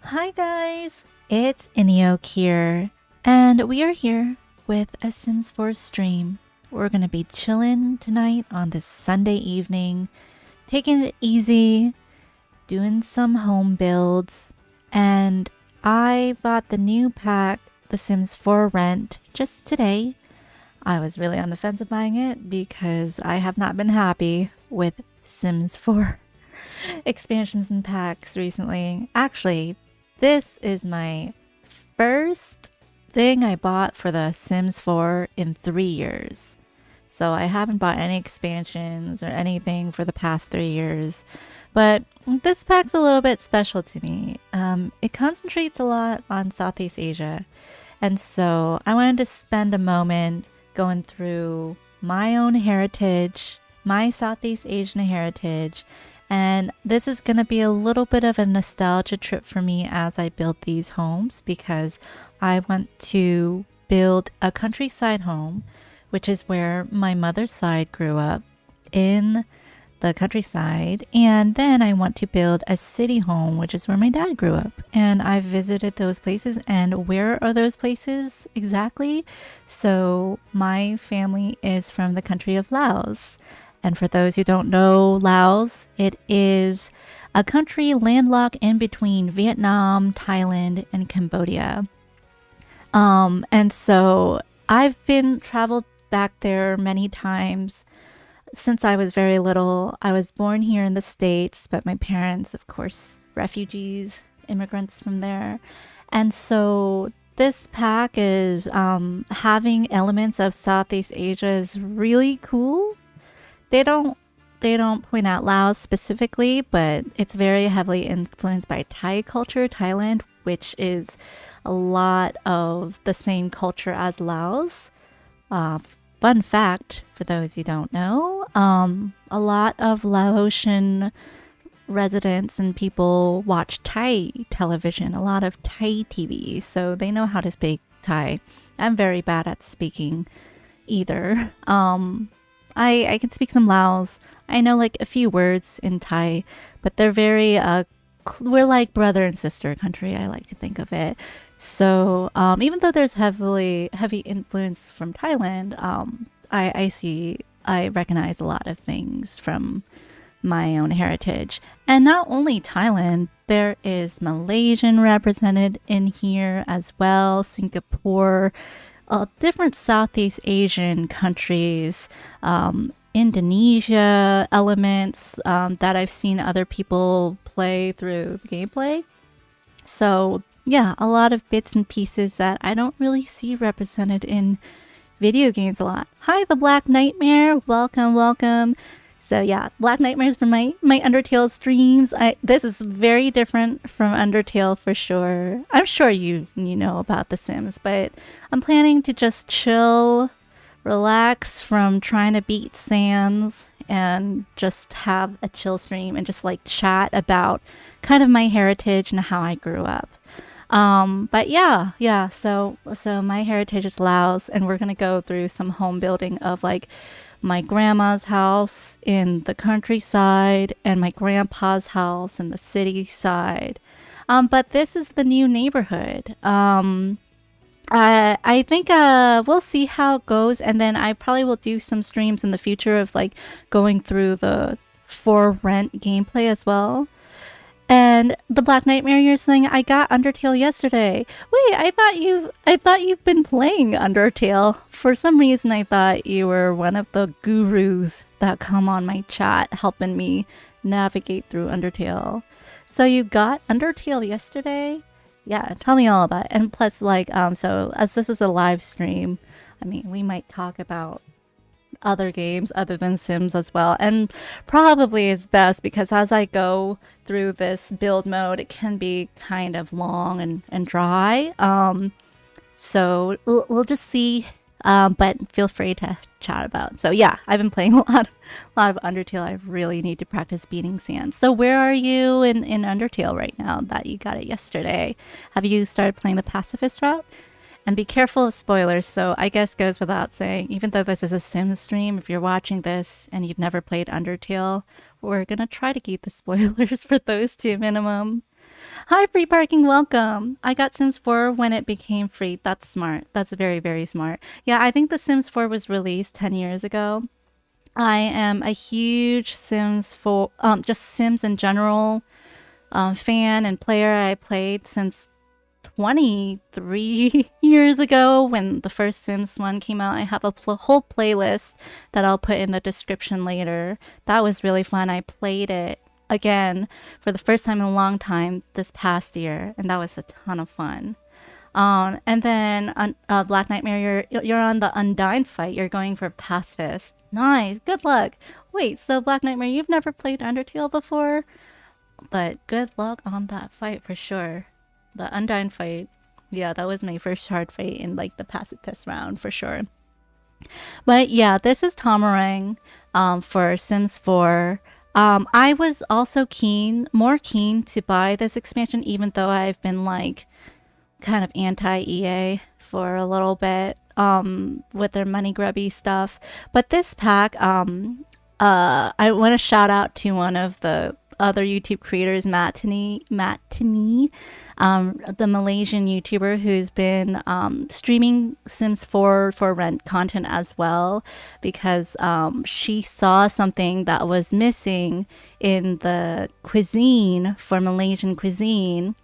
Hi guys, it's Inio here, and we are here with a Sims 4 stream. We're gonna be chilling tonight on this Sunday evening, taking it easy, doing some home builds, and I bought the new pack, The Sims 4 Rent, just today. I was really on the fence of buying it because I have not been happy with Sims 4 expansions and packs recently. Actually, this is my first thing I bought for the Sims 4 in 3 years. So I haven't bought any expansions or anything for the past 3 years. But this pack's a little bit special to me. It concentrates a lot on Southeast Asia. And so I wanted to spend a moment going through my own heritage, my Southeast Asian heritage, and this is going to be a little bit of a nostalgia trip for me as I build these homes because I want to build a countryside home, which is where my mother's side grew up in the countryside. And then I want to build a city home, which is where my dad grew up. And I've visited those places. And where are those places exactly? So my family is from the country of Laos. And for those who don't know Laos, it is a country landlocked in between Vietnam, Thailand, and Cambodia. And so I've been traveled back there many times since I was very little. I was born here in the States, but my parents, of course, refugees, immigrants from there. And so this pack is having elements of Southeast Asia is really cool. They don't point out Laos specifically, but it's very heavily influenced by Thai culture, Thailand, which is a lot of the same culture as Laos. Fun fact for those who don't know, a lot of Laotian residents and people watch Thai television, a lot of Thai TV, so they know how to speak Thai. I'm very bad at speaking either. I can speak some Laos. I know like a few words in Thai, but they're very we're like brother and sister country, I like to think of it. So even though there's heavy influence from Thailand, I recognize a lot of things from my own heritage. And not only Thailand, there is Malaysian represented in here as well, Singapore, different Southeast Asian countries, Indonesia elements that I've seen other people play through the gameplay. So yeah, a lot of bits and pieces that I don't really see represented in video games a lot. Hi, the Black Nightmare. Welcome, welcome. So yeah, Black Nightmares from my Undertale streams. This is very different from Undertale for sure. I'm sure you know about The Sims, but I'm planning to just chill, relax from trying to beat Sans, and just have a chill stream and just like chat about kind of my heritage and how I grew up. But yeah. So my heritage is Laos, and we're gonna go through some home building of like my grandma's house in the countryside and my grandpa's house in the city side. But this is the new neighborhood. I think we'll see how it goes, and then I probably will do some streams in the future of like going through the For Rent gameplay as well. And the Black Nightmare, you're saying I got Undertale yesterday. Wait, I thought you've been playing Undertale. For some reason, I thought you were one of the gurus that come on my chat helping me navigate through Undertale. So you got Undertale yesterday? Yeah, tell me all about it. And plus, like, so as this is a live stream, I mean, we might talk about other games other than Sims as well, and probably it's best because as I go through this build mode it can be kind of long and dry, so we'll just see, but feel free to chat about. So yeah, I've been playing a lot of Undertale. I really need to practice beating Sans. So where are you in Undertale right now that you got it yesterday? Have you started playing the pacifist route? And be careful of spoilers, so I guess goes without saying, even though this is a Sims stream, if you're watching this and you've never played Undertale, we're gonna try to keep the spoilers for those to a minimum. Hi, free parking, welcome. I got Sims 4 when it became free. That's smart. That's very, very smart. Yeah, I think The Sims 4 was released 10 years ago. I am a huge Sims 4, just Sims in general, fan and player. I played since 23 years ago when the first Sims 1 came out. I have a whole playlist that I'll put in the description later. That was really fun. I played it again for the first time in a long time this past year, and that was a ton of fun. And then Black Nightmare, you're on the Undyne fight. You're going for pacifist. Nice, good luck. Wait, so Black Nightmare, you've never played Undertale before, but good luck on that fight for sure. The Undyne fight, yeah, that was my first hard fight in like the pacifist round for sure. But yeah, this is Tomarang for Sims 4. I was also more keen to buy this expansion, even though I've been like kind of anti EA for a little bit with their money grubby stuff. But this pack, I want to shout out to one of the other YouTube creators, Matini, the Malaysian YouTuber who's been streaming Sims 4 for rent content as well, because she saw something that was missing in the cuisine for Malaysian cuisine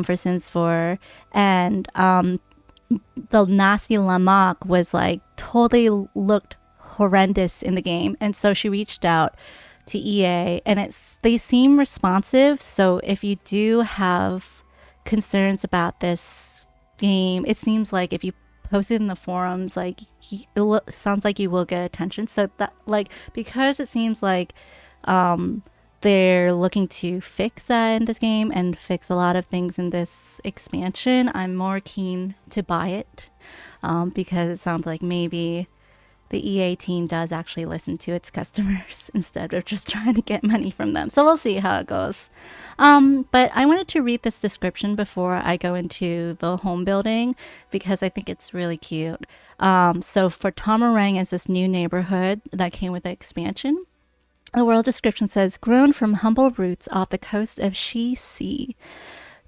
for Sims 4, and the nasi lemak was like totally looked horrendous in the game, and so she reached out to EA, and they seem responsive. So if you do have concerns about this game, it seems like if you post it in the forums, like it sounds like you will get attention. So that, like, because it seems like they're looking to fix that in this game and fix a lot of things in this expansion, I'm more keen to buy it because it sounds like maybe the EA team does actually listen to its customers instead of just trying to get money from them. So we'll see how it goes. But I wanted to read this description before I go into the home building because I think it's really cute. So for Tomarang is this new neighborhood that came with the expansion. The world description says, grown from humble roots off the coast of Shi Sea,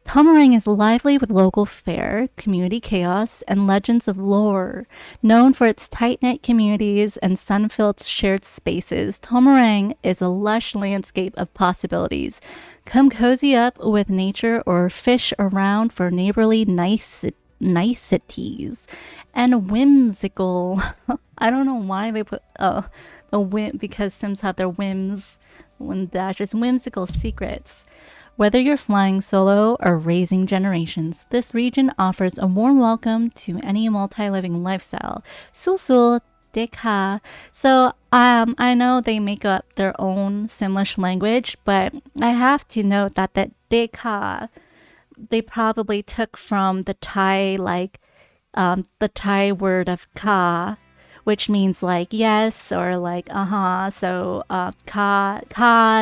Tomarang is lively with local fare, community chaos, and legends of lore. Known for its tight-knit communities and sun-filled shared spaces, Tomarang is a lush landscape of possibilities. Come cozy up with nature or fish around for neighborly niceties and whimsical. I don't know why they put the whim, because Sims have their whims when dashes whimsical secrets. Whether you're flying solo or raising generations, this region offers a warm welcome to any multi-living lifestyle. Susul Deka. So I know they make up their own Simlish language, but I have to note that Deka they probably took from the Thai the Thai word of ka, which means like yes or like So ka,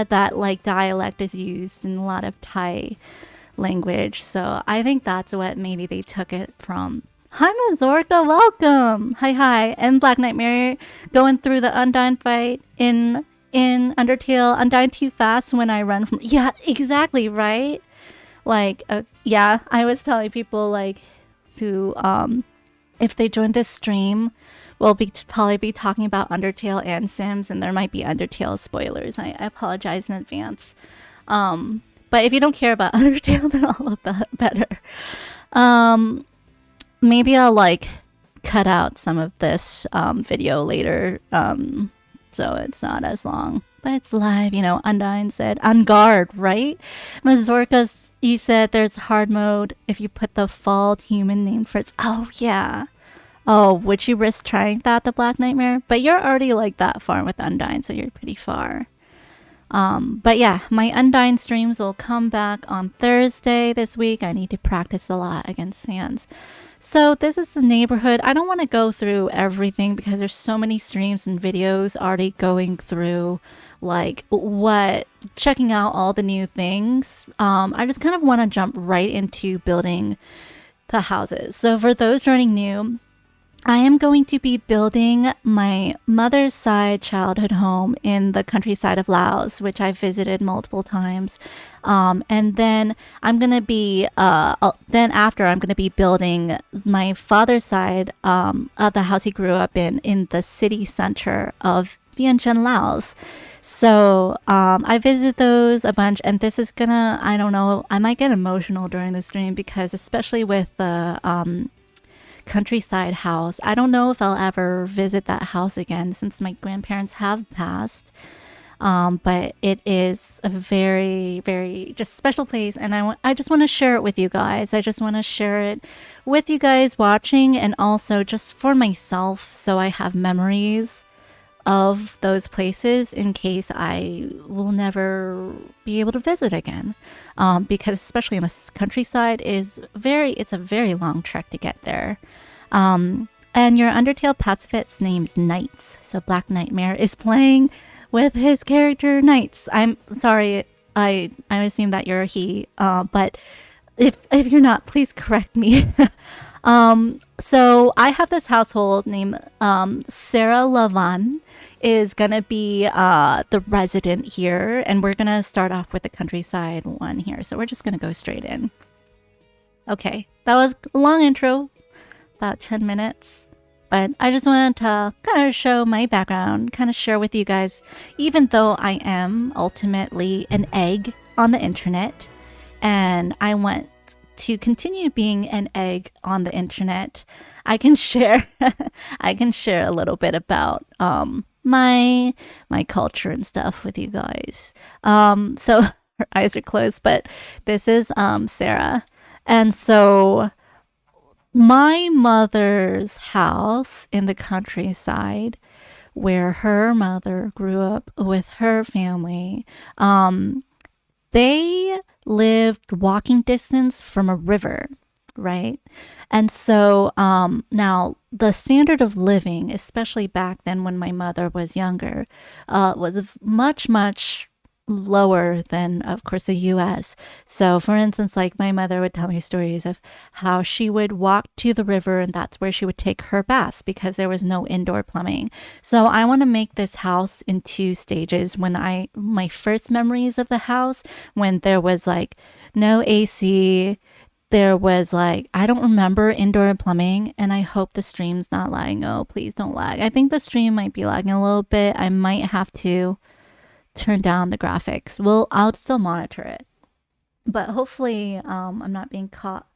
that like dialect is used in a lot of Thai language. So I think that's what maybe they took it from. Hi Mazorka, welcome. Hi. And Black Nightmare going through the Undyne fight in Undertale. Undyne too fast when I run from. Yeah, exactly, right? Like yeah, I was telling people like to if they join this stream, we'll probably be talking about Undertale and Sims, and there might be Undertale spoilers. I apologize in advance. But if you don't care about Undertale, then I'll love that better. Maybe I'll like cut out some of this video later, so it's not as long. But it's live, you know. Undyne said, "On guard," right? Mazorka, you said there's hard mode if you put the fault human name first. Oh yeah. Oh, would you risk trying that, the Black Nightmare? But you're already like that far with Undyne, so you're pretty far. But yeah, my Undyne streams will come back on Thursday this week. I need to practice a lot against Sans. So this is the neighborhood. I don't want to go through everything because there's so many streams and videos already going through like checking out all the new things. I just kind of want to jump right into building the houses. So for those joining new, I am going to be building my mother's side childhood home in the countryside of Laos, which I've visited multiple times. And then then after I'm going to be building my father's side of the house he grew up in the city center of Vientiane, Laos. So I visit those a bunch, and this is gonna, I don't know, I might get emotional during the stream because, especially with the countryside house. I don't know if I'll ever visit that house again since my grandparents have passed. But it is a very, very just special place, and I just want to share it with you guys. I just want to share it with you guys watching, and also just for myself, so I have memories of those places in case I will never be able to visit again. Because especially in the countryside it's a very long trek to get there. And your Undertale pacifist's name's Knights. So Black Nightmare is playing with his character Knights. I'm sorry, I assume that you're a he, but if you're not, please correct me. So I have this household named Sarah Lavan is gonna be the resident here, and we're gonna start off with the countryside one here. So we're just gonna go straight in. Okay, that was a long intro, about 10 minutes. But I just wanted to kind of show my background, kind of share with you guys, even though I am ultimately an egg on the internet, and I want to continue being an egg on the internet, I can share I can share a little bit about my culture and stuff with you guys. So her eyes are closed, but this is Sarah. And so my mother's house in the countryside where her mother grew up with her family, they lived walking distance from a river, right? And so now the standard of living, especially back then when my mother was younger, was much, much lower than, of course, the US. So, for instance, like my mother would tell me stories of how she would walk to the river and that's where she would take her baths because there was no indoor plumbing. So, I want to make this house in two stages. My first memories of the house, when there was like no AC, there was like, I don't remember indoor plumbing, and I hope the stream's not lagging. Oh, please don't lag. I think the stream might be lagging a little bit. I might have to turn down the graphics. I'll still monitor it, but hopefully I'm not being cut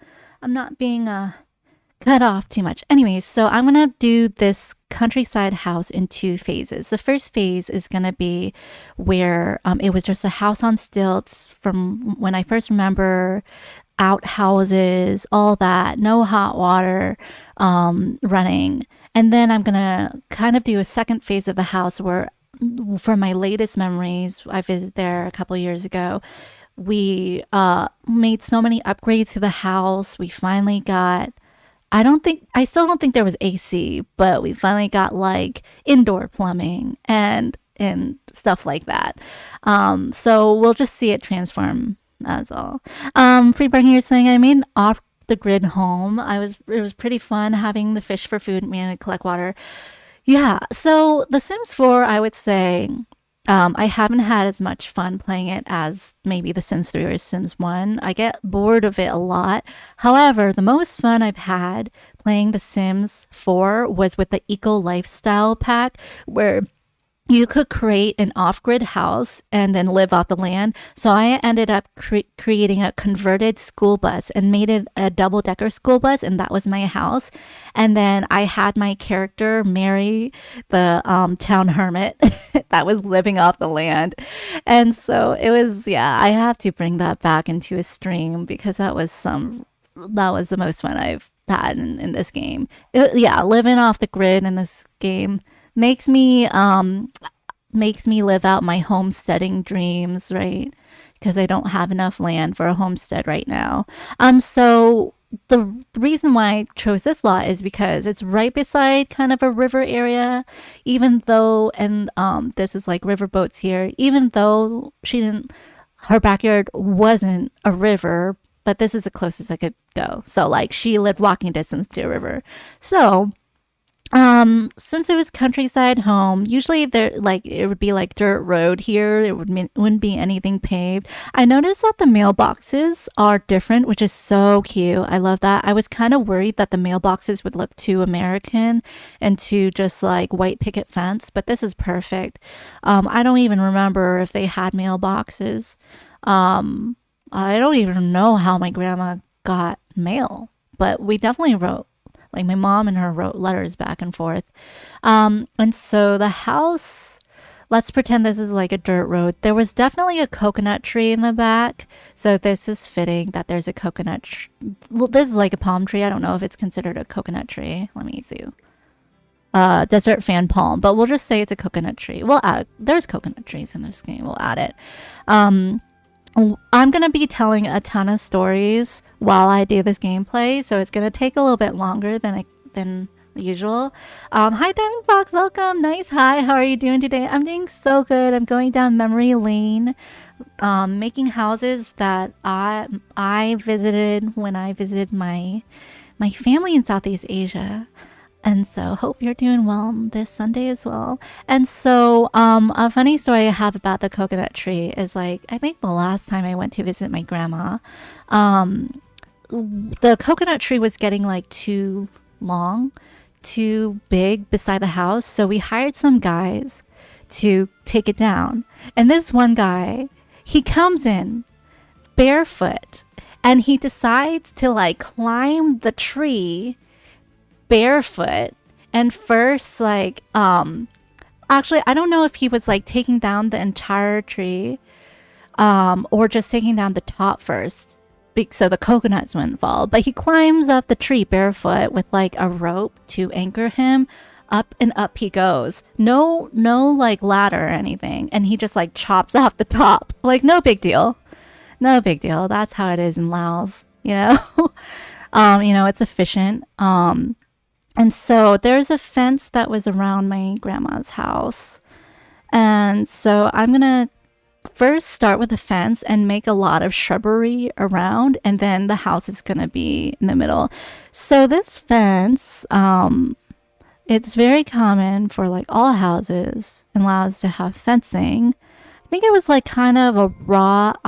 off too much. Anyways, so I'm gonna do this countryside house in two phases. The first phase is gonna be where it was just a house on stilts from when I first remember, outhouses, all that, no hot water running. And then I'm gonna kind of do a second phase of the house where, for my latest memories, I visited there a couple years ago. We made so many upgrades to the house. We finally got, I still don't think there was AC, but we finally got like indoor plumbing and stuff like that. So we'll just see it transform. That's all. Freeburn here saying I made an off the grid home. It was pretty fun having the fish for food and collect water. Yeah, so The Sims 4, I would say, I haven't had as much fun playing it as maybe The Sims 3 or Sims 1. I get bored of it a lot. However, the most fun I've had playing The Sims 4 was with the Eco Lifestyle pack, where you could create an off-grid house and then live off the land. So I ended up creating a converted school bus and made it a double-decker school bus, and that was my house. And then I had my character marry the town hermit that was living off the land. And so it was, yeah, I have to bring that back into a stream because that was the most fun I've had in this game. Living off the grid in this game makes me live out my homesteading dreams, right? Because I don't have enough land for a homestead right now. So the reason why I chose this lot is because it's right beside kind of a river area, even though, and this is like river boats here, even though her backyard wasn't a river, but this is the closest I could go. So like she lived walking distance to a river. So Since it was countryside home, usually there like it would be like dirt road here. It wouldn't be anything paved. I noticed that the mailboxes are different, which is so cute. I love that. I was kind of worried that the mailboxes would look too American and too just like white picket fence, but this is perfect. I don't even remember if they had mailboxes. Um, I don't even know how my grandma got mail, but we definitely wrote like my mom and her wrote letters back and forth. And so the house, let's pretend this is like a dirt road. There was definitely a coconut tree in the back. So this is fitting that there's a well, this is like a palm tree. I don't know if it's considered a coconut tree. Let me see. Desert fan palm, but we'll just say it's a coconut tree. We'll add, there's coconut trees in this game. We'll add it. Um, I'm going to be telling a ton of stories while I do this gameplay, so it's going to take a little bit longer than usual. Hi, Diamond Fox. Welcome. Nice. Hi. How are you doing today? I'm doing so good. I'm going down memory lane, making houses that I visited when I visited my family in Southeast Asia. And so hope you're doing well this Sunday as well. And so a funny story I have about the coconut tree is like I think the last time I went to visit my grandma, um the coconut tree was getting like too long, too big beside the house. So we hired some guys to take it down. And this one guy, he comes in barefoot and he decides to like climb the tree barefoot and first like actually I don't know if he was like taking down the entire tree or just taking down the top first so the coconuts wouldn't fall, but he climbs up the tree barefoot with like a rope to anchor him. Up and up he goes, no like ladder or anything, and he just like chops off the top. Like no big deal, no big deal. That's how it is in Laos, you know. It's efficient. And so there's a fence that was around my grandma's house. And so I'm going to first start with the fence and make a lot of shrubbery around. And then the house is going to be in the middle. So this fence, it's very common for like all houses in Laos to have fencing. I think it was like kind of a black raw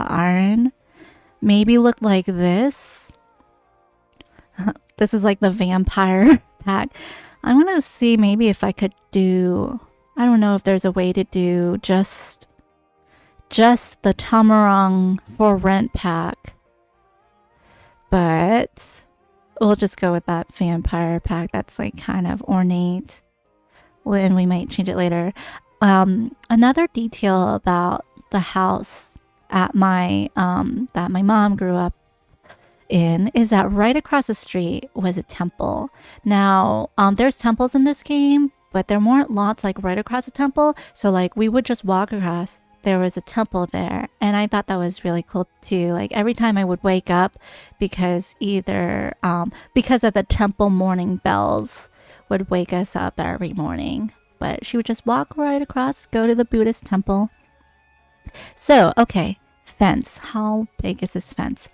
iron. Maybe looked like this. This is like the vampire pack. I'm gonna see maybe if I could do, I don't know if there's a way to do just the Tamarang for rent pack. But we'll just go with that vampire pack that's like kind of ornate. And we might change it later. Another detail about the house at that my mom grew up in is that right across the street was a temple. Now, there's temples in this game, but there weren't lots like right across the temple. So like we would just walk across. There was a temple there, and I thought that was really cool too. Like every time I would wake up, because because of the temple morning bells would wake us up every morning. But she would just walk right across, go to the Buddhist temple. So okay, fence. How big is this fence?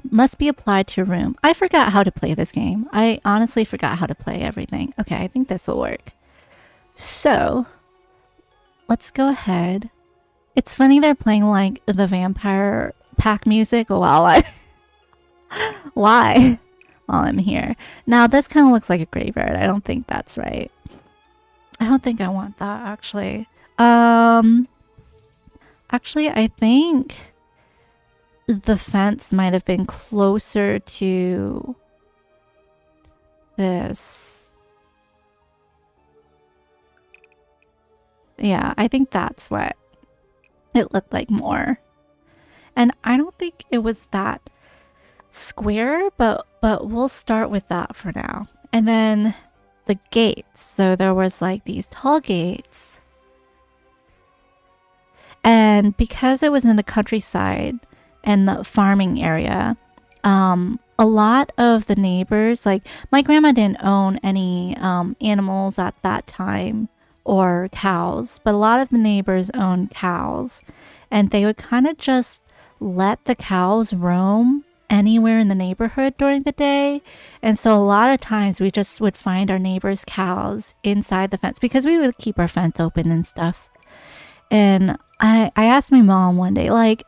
Must be applied to a room. I forgot how to play this game. I honestly forgot how to play everything. Okay, I think this will work. So, let's go ahead. It's funny they're playing like the vampire pack music while Why? While I'm here. Now, this kind of looks like a graveyard. I don't think that's right. I don't think I want that, actually. Actually, I think the fence might have been closer to this. Yeah, I think that's what it looked like more. And I don't think it was that square, but we'll start with that for now. And then the gates. So there was like these tall gates. And because it was in the countryside, and the farming area, a lot of the neighbors, like my grandma didn't own any animals at that time or cows, but a lot of the neighbors owned cows, and they would kind of just let the cows roam anywhere in the neighborhood during the day. And so a lot of times we just would find our neighbors' cows inside the fence because we would keep our fence open and stuff. And I asked my mom one day, like,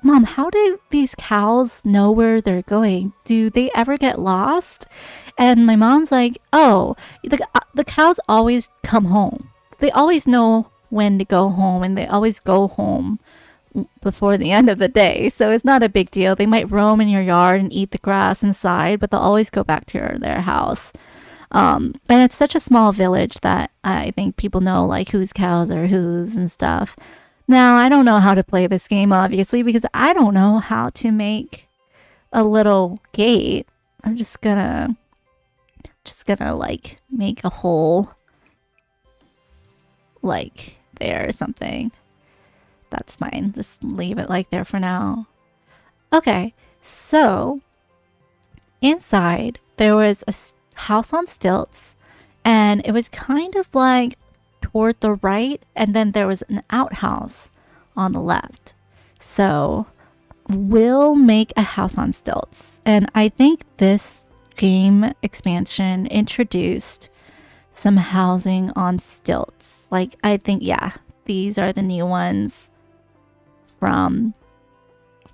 Mom, how do these cows know where they're going? Do they ever get lost? And my mom's like, oh, the cows always come home. They always know when to go home, and they always go home before the end of the day. So it's not a big deal. They might roam in your yard and eat the grass inside, but they'll always go back to their house. And it's such a small village that I think people know like whose cows are whose and stuff. Now, I don't know how to play this game, obviously, because I don't know how to make a little gate. I'm just gonna like make a hole like there or something. That's fine. Just leave it like there for now. Okay, so inside there was a house on stilts, and it was kind of like toward the right, and then there was an outhouse on the left. So we'll make a house on stilts. And I think this game expansion introduced some housing on stilts. Like, I think, yeah, these are the new ones from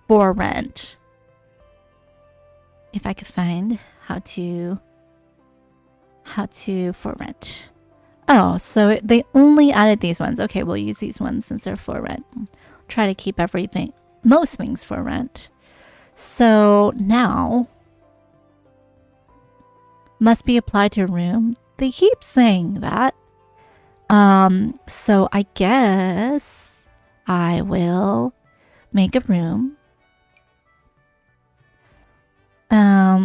For Rent. If I could find how to For Rent. Oh, so they only added these ones. Okay, we'll use these ones since they're For Rent. Try to keep most things For Rent. So now, must be applied to a room. They keep saying that. So I guess I will make a room.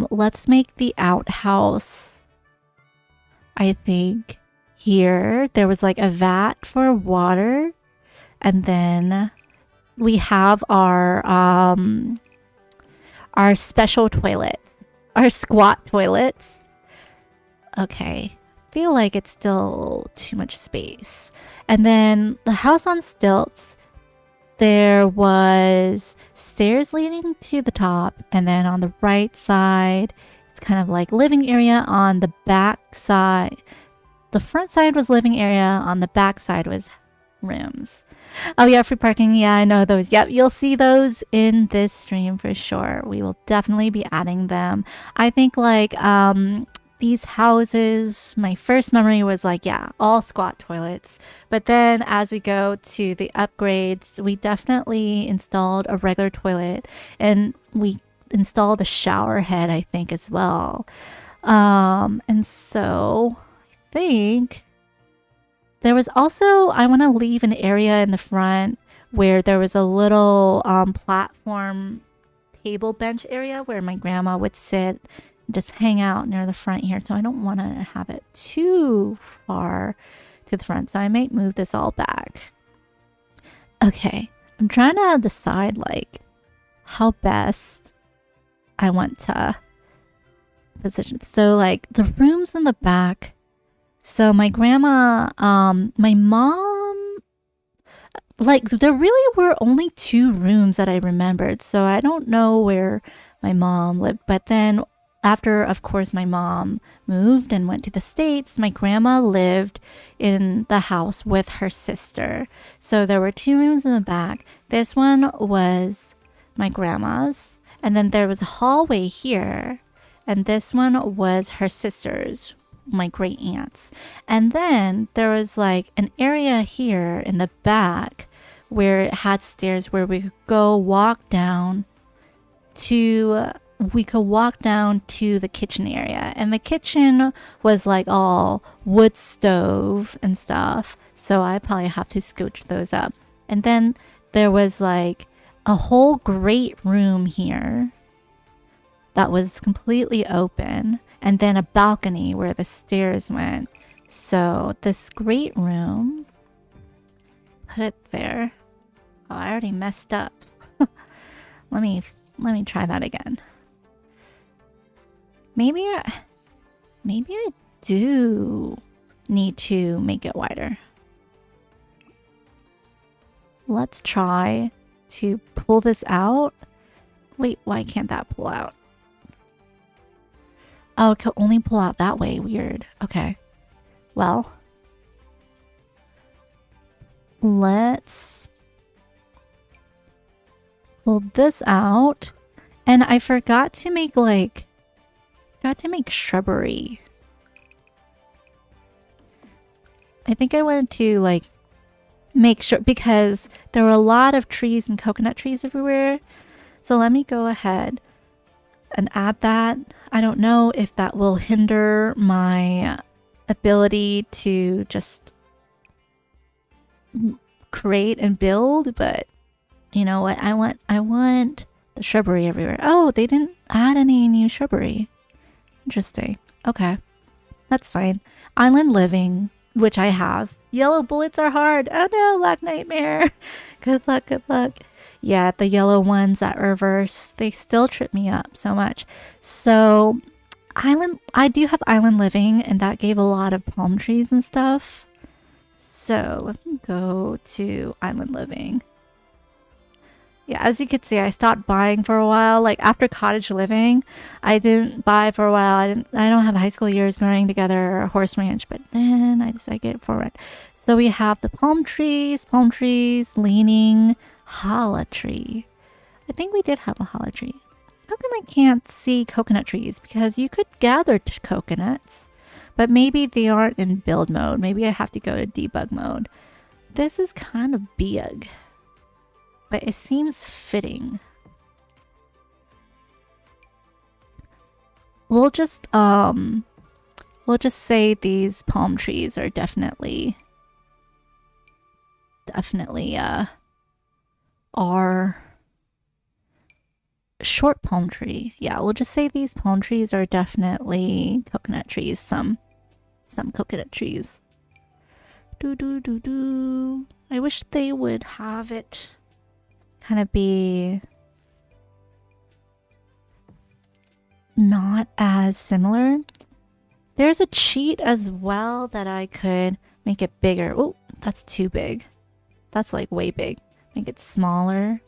Let's make the outhouse. I think here there was like a vat for water, and then we have our special toilets, our squat toilets. Okay, feel like it's still too much space. And then the house on stilts, there was stairs leading to the top, and then on the right side, it's kind of like living area. On the back side, the front side was living area, on the back side was rooms. Oh yeah, free parking. Yeah, I know those. Yep, you'll see those in this stream for sure. We will definitely be adding them. I think like these houses, my first memory was like, yeah, all squat toilets. But then as we go to the upgrades, we definitely installed a regular toilet, and we installed a shower head, I think, as well. And so I think there was also, I want to leave an area in the front where there was a little platform table bench area where my grandma would sit, just hang out near the front here. So I don't want to have it too far to the front. So I might move this all back. Okay, I'm trying to decide like how best I want to position. So like the rooms in the back. So my grandma, my mom, like there really were only 2 rooms that I remembered. So I don't know where my mom lived. But then after, of course, my mom moved and went to the States, my grandma lived in the house with her sister. So there were 2 rooms in the back. This one was my grandma's. And then there was a hallway here. And this one was her sister's, my great aunt's. And then there was like an area here in the back where it had stairs where we could walk down to the kitchen area. And the kitchen was like all wood stove and stuff, so I probably have to scooch those up. And then there was like a whole great room here that was completely open, and then a balcony where the stairs went. So this great room, put it there. Oh, I already messed up. let me try that again. Maybe I do need to make it wider. Let's try to pull this out Wait, why can't that pull out? Oh, it can only pull out that way. Weird. Okay. Well, let's pull this out. And I forgot to make shrubbery. I think I wanted to make sure, because there were a lot of trees and coconut trees everywhere. So let me go ahead and add that. I don't know if that will hinder my ability to just create and build, but you know what? I want the shrubbery everywhere. Oh, they didn't add any new shrubbery. Interesting. Okay. That's fine. Island living, which I have. Yellow bullets are hard. Oh no, Black Nightmare. Good luck, good luck. Yeah, the yellow ones that reverse, they still trip me up so much. So, I do have island living, and that gave a lot of palm trees and stuff. So, let me go to island living. Yeah, as you can see, I stopped buying for a while. Like after cottage living, I didn't buy for a while. I don't have high school years marrying together or horse ranch, but then I decided to get it for rent. So we have the palm trees, leaning, hala tree. I think we did have a hala tree. How come I can't see coconut trees? Because you could gather coconuts, but maybe they aren't in build mode. Maybe I have to go to debug mode. This is kind of big, but it seems fitting. We'll just say these palm trees are definitely are short palm tree. Yeah, we'll just say these palm trees are definitely coconut trees. Some coconut trees. I wish they would have it kind of be not as similar. There's a cheat as well that I could make it bigger. Oh, that's too big. That's like way big. Make it smaller.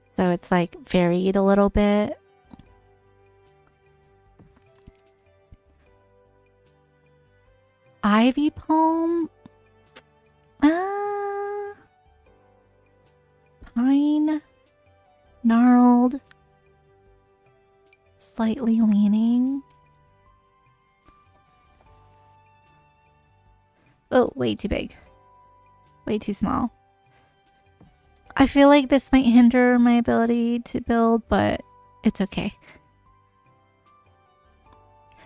So it's like varied a little bit. Ivy palm. Pine. Gnarled. Slightly leaning. Oh, way too big. Way too small. I feel like this might hinder my ability to build, but it's okay.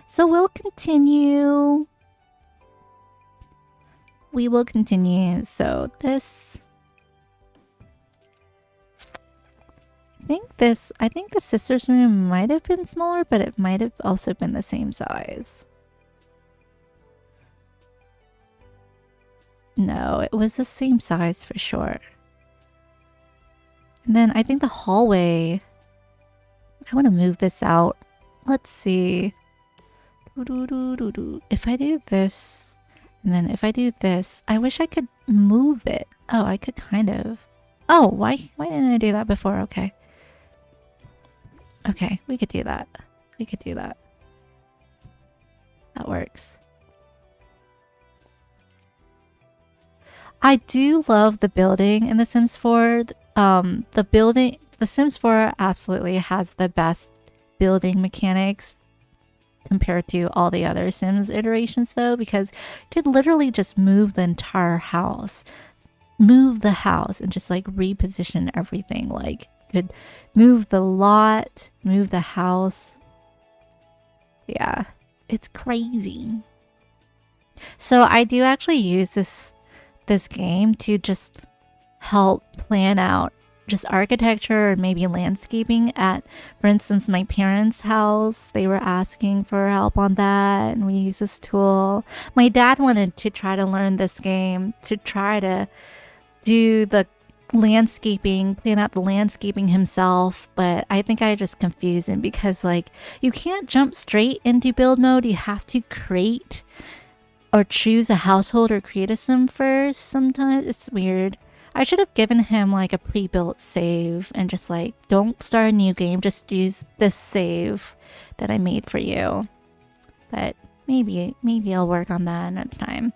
So we'll continue. We will continue. So this... I think the sister's room might have been smaller, but it might have also been the same size. No, it was the same size for sure. And then I think the hallway... I want to move this out. Let's see. If I do this, and then if I do this, I wish I could move it. Oh, I could kind of. Oh, why didn't I do that before? Okay. Okay, we could do that. We could do that. That works. I do love the building in The Sims 4. The Sims 4 absolutely has the best building mechanics compared to all the other Sims iterations though, because you could literally just move the entire house. Move the house and just like reposition everything. Like you could move the lot, move the house. Yeah, it's crazy. So I do actually use this game to just help plan out just architecture and maybe landscaping at, for instance, my parents' house. They were asking for help on that, and we use this tool. My dad wanted to try to learn this game to try to do the landscaping, plan out the landscaping himself, but I think I just confused him because like you can't jump straight into build mode. You have to create or choose a household or create a sim first. Sometimes it's weird. I should have given him like a pre-built save and just like, don't start a new game, just use this save that I made for you. But maybe I'll work on that another time.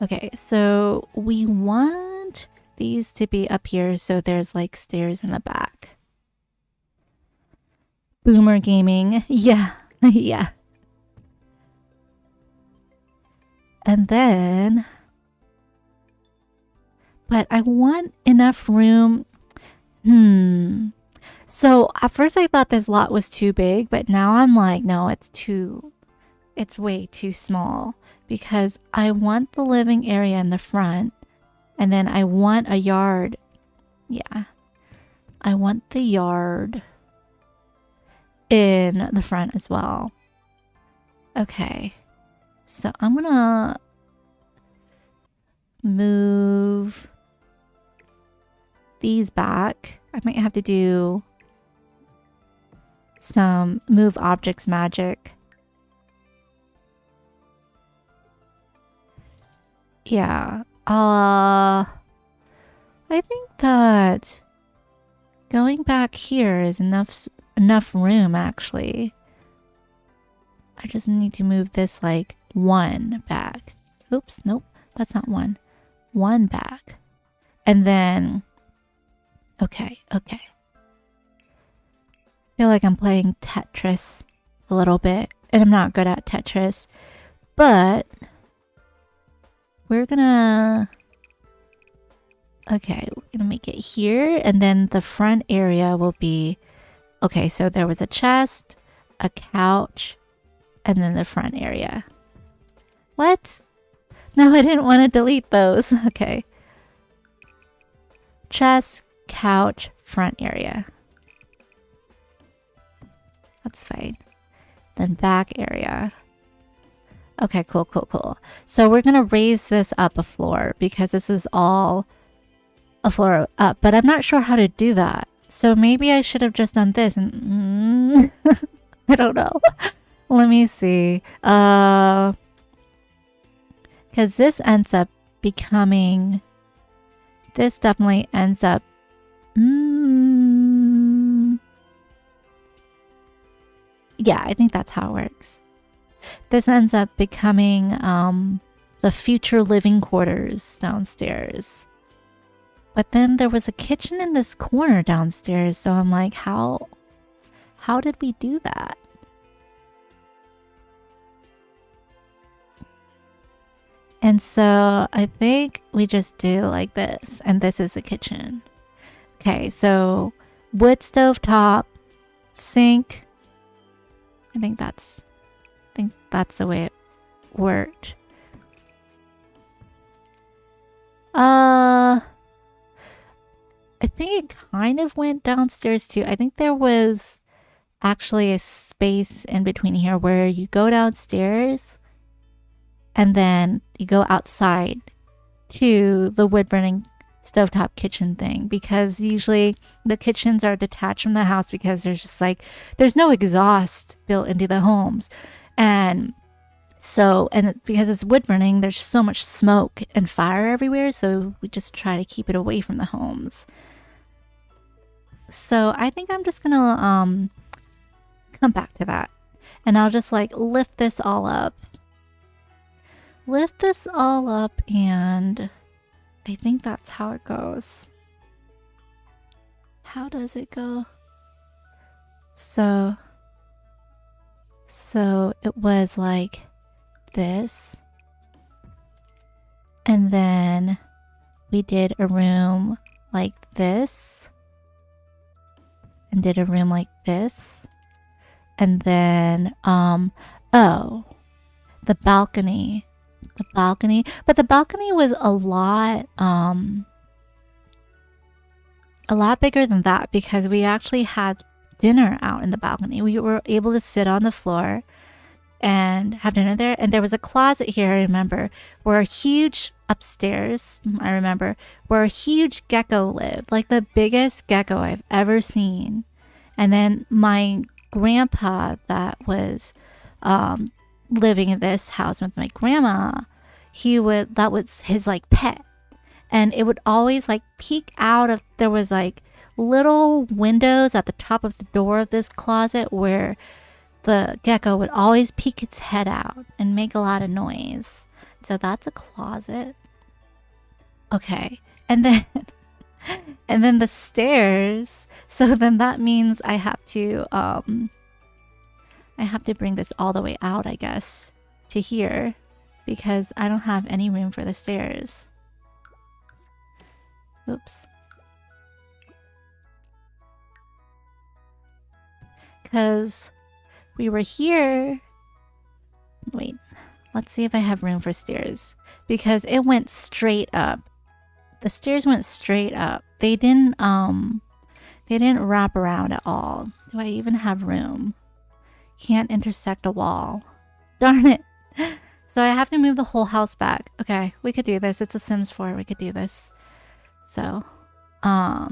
Okay, so we want these to be up here so there's like stairs in the back. Boomer gaming. Yeah, yeah. And then, but I want enough room. So at first I thought this lot was too big, but now I'm like, no, it's way too small because I want the living area in the front and then I want a yard. Yeah, I want the yard in the front as well. Okay. So I'm gonna move these back. I might have to do some move objects magic. Yeah. I think that going back here is enough room actually. I just need to move this like one back. Oops, nope, that's not one. One back. And then, okay. I feel like I'm playing Tetris a little bit, and I'm not good at Tetris, but we're gonna make it here, and then the front area will be, okay, so there was a chest, a couch, and then the front area. What? No, I didn't want to delete those. Okay. Chest, couch, front area. That's fine. Then back area. Okay, cool. So we're gonna raise this up a floor because this is all a floor up, but I'm not sure how to do that. So maybe I should have just done this and I don't know. Let me see. Because this ends up becoming... This definitely ends up... Yeah, I think that's how it works. This ends up becoming the future living quarters downstairs. But then there was a kitchen in this corner downstairs, so I'm like, how did we do that? And so I think we just do like this, and this is the kitchen. Okay, so wood stove top, sink. I think that's the way it worked. I think it kind of went downstairs too. I think there was actually a space in between here where you go downstairs and then you go outside to the wood burning stovetop kitchen thing, because usually the kitchens are detached from the house because there's no exhaust built into the homes. And because it's wood burning, there's so much smoke and fire everywhere, so we just try to keep it away from the homes. So I think I'm just gonna come back to that, and I'll just like lift this all up, and I think that's how it goes. How does it go? So it was like this, and then we did a room like this, and did a room like this, and then the balcony, but the balcony was a lot bigger than that because we actually had dinner out in the balcony. We were able to sit on the floor and have dinner there, and there was a closet here, I remember, where a huge upstairs, I remember, where a huge gecko lived, like the biggest gecko I've ever seen. And then my grandpa that was living in this house with my grandma, that was his like pet. And it would always like peek out of, there was like little windows at the top of the door of this closet where the gecko would always peek its head out and make a lot of noise. So that's a closet. Okay. And then and then the stairs. So then that means I have to bring this all the way out, I guess, to here, because I don't have any room for the stairs. Oops. Because we were here. Wait, let's see if I have room for stairs. Because it went straight up. The stairs went straight up. They didn't wrap around at all. Do I even have room? Can't intersect a wall. Darn it. So I have to move the whole house back. Okay, we could do this. It's a Sims 4. We could do this. So, I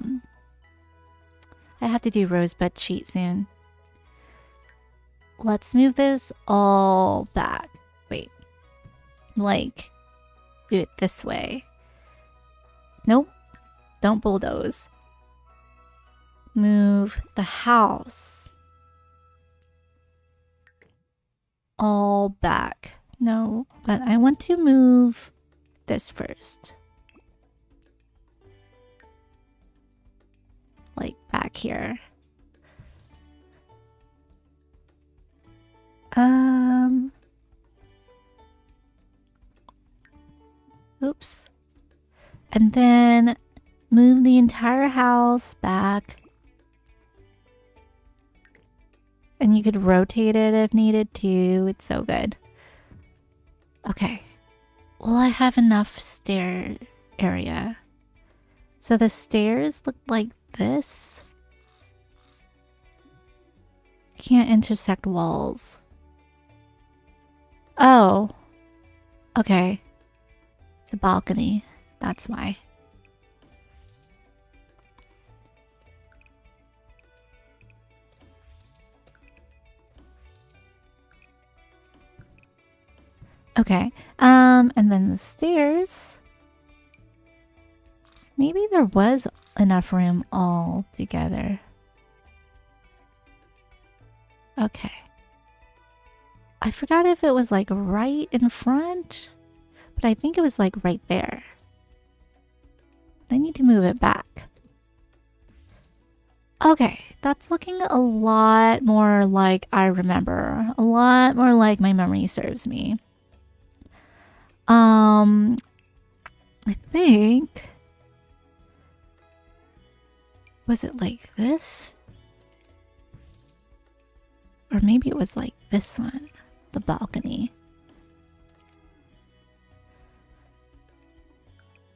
have to do rosebud cheat soon. Let's move this all back. Wait. Like, do it this way. Nope. Don't bulldoze. Move the house all back. No, but I want to move this first. Like back here. Oops. And then move the entire house back. And you could rotate it if needed too. It's so good. Okay. Will I have enough stair area? So the stairs look like this. Can't intersect walls. Oh. Okay. It's a balcony. That's why. Okay. And then the stairs. Maybe there was enough room all together. Okay. I forgot if it was like right in front, but I think it was like right there. I need to move it back. Okay, that's looking a lot more like I remember. A lot more like my memory serves me. I think... Was it like this? Or maybe it was like this one. The balcony.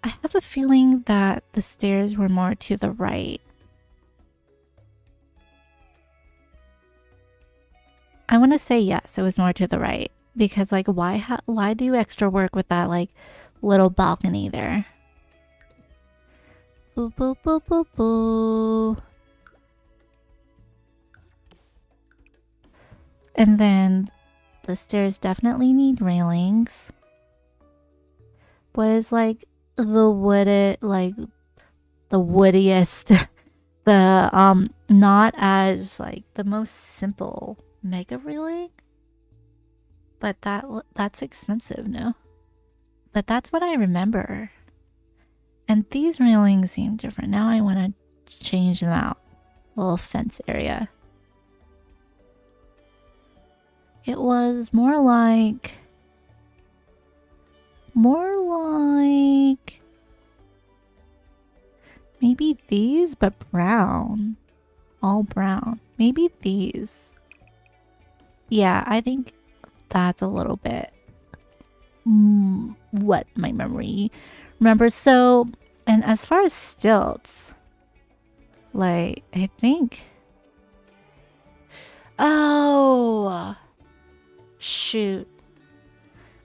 I have a feeling that the stairs were more to the right. I want to say yes, it was more to the right. Because like why do extra work with that like little balcony there? Boo boo boo boo boo. And then the stairs definitely need railings. What is like the wooded, like the woodiest, the not as like the most simple mega railing? But that's expensive, no? But that's what I remember. And these railings seem different. Now I want to change them out. A little fence area. It was more like maybe these, but brown. All brown. Maybe these. Yeah, I think that's a little bit what my memory remembers. So, and as far as stilts, like, I think... Oh! Shoot.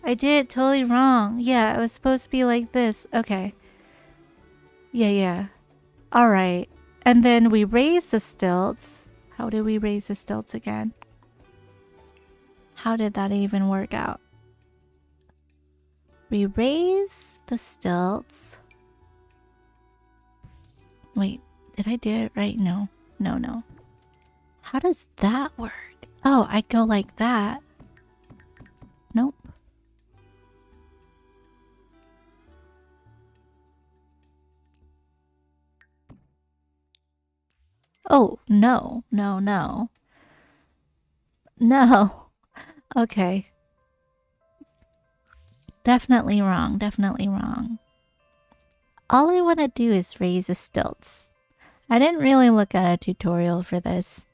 I did it totally wrong. Yeah, it was supposed to be like this. Okay. Yeah. Alright. And then we raise the stilts. How do we raise the stilts again? How did that even work out? We raise the stilts. Wait, did I do it right? No. No. How does that work? Oh, I go like that. Nope. Oh, no. No. Okay. Definitely wrong. All I want to do is raise the stilts. I didn't really look at a tutorial for this.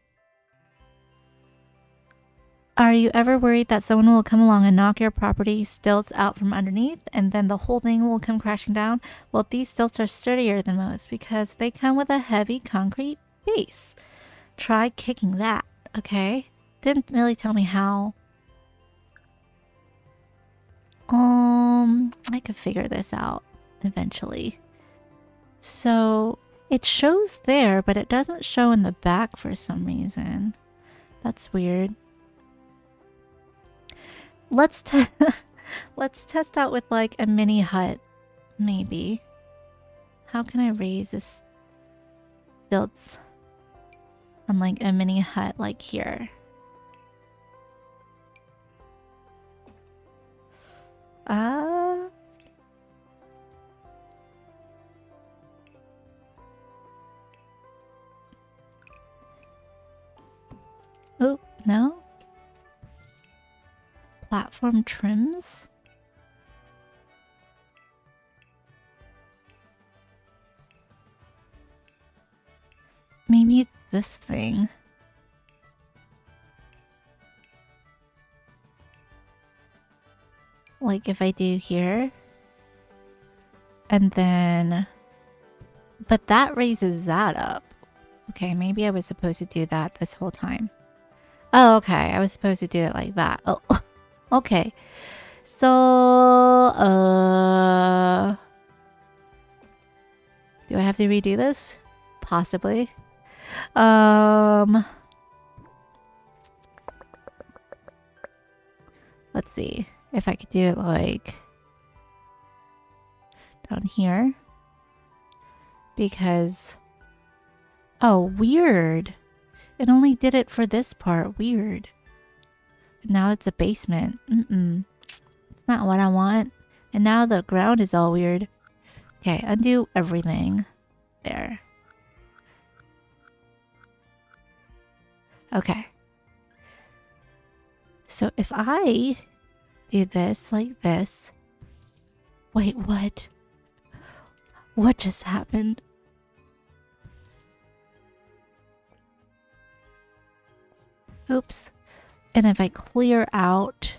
Are you ever worried that someone will come along and knock your property stilts out from underneath and then the whole thing will come crashing down? Well, these stilts are sturdier than most because they come with a heavy concrete base. Try kicking that, okay? Didn't really tell me how. I could figure this out eventually. So it shows there, but it doesn't show in the back for some reason. That's weird. Let's test out with like a mini hut, maybe. How can I raise this stilts on like a mini hut like here? Oh, no? Platform trims? Maybe this thing. Like if I do here. And then... But that raises that up. Okay, maybe I was supposed to do that this whole time. Oh, okay. I was supposed to do it like that. Oh, okay. So, do I have to redo this? Possibly. Let's see if I could do it like down here. Because, oh, weird. It only did it for this part. Weird. Now it's a basement. It's not what I want. And now the ground is all weird. Okay, undo everything. There. Okay. So if I do this like this... Wait, what? What just happened? Oops. And if I clear out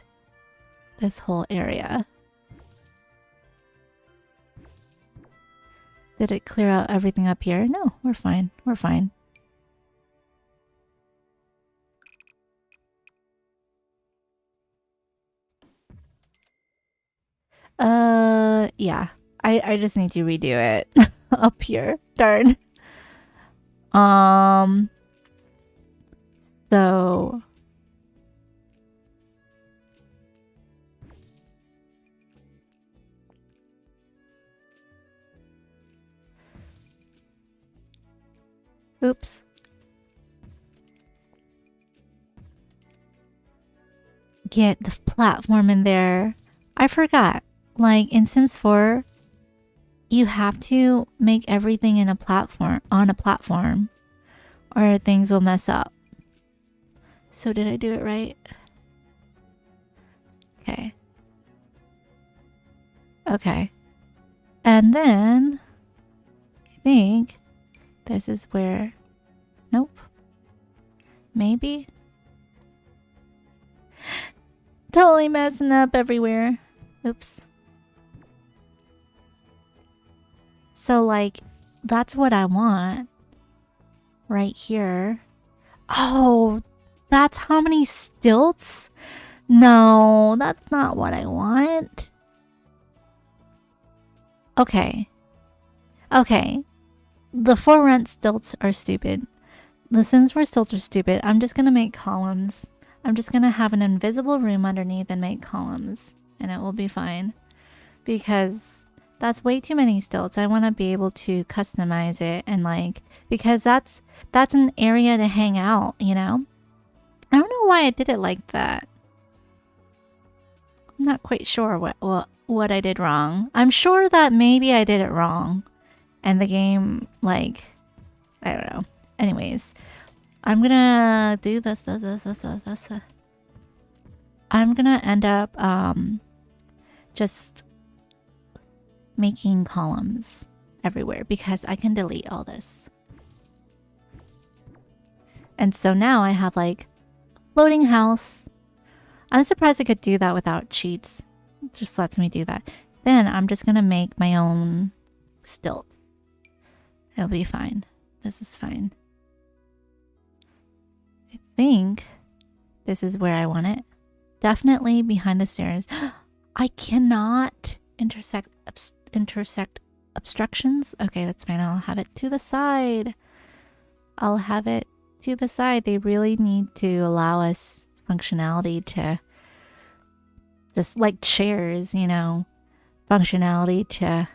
this whole area... Did it clear out everything up here? No, we're fine. We're fine. Yeah. I just need to redo it up here. Darn. So... Oops. Get the platform in there. I forgot. Like in Sims 4, you have to make everything in a platform or things will mess up. So did I do it right? Okay. Okay. And then I think this is where... Nope. Maybe? Totally messing up everywhere. Oops. So, like, that's what I want. Right here. Oh, that's how many stilts? No, that's not what I want. Okay. Okay. The for rent stilts are stupid. The Sims 4 stilts are stupid. I'm just gonna make columns. I'm just gonna have an invisible room underneath and make columns, and it will be fine. Because that's way too many stilts. I want to be able to customize it and like, because that's an area to hang out, you know? I don't know why I did it like that. I'm not quite sure what I did wrong. I'm sure that maybe I did it wrong. And the game, like, I don't know. Anyways, I'm gonna do this. I'm gonna end up just making columns everywhere because I can delete all this. And so now I have like floating house. I'm surprised I could do that without cheats. It just lets me do that. Then I'm just gonna make my own stilts. It'll be fine. This is fine. I think this is where I want it. Definitely behind the stairs. I cannot intersect obstructions. Okay, that's fine. I'll have it to the side. I'll have it to the side. They really need to allow us functionality to just like chairs, you know, functionality to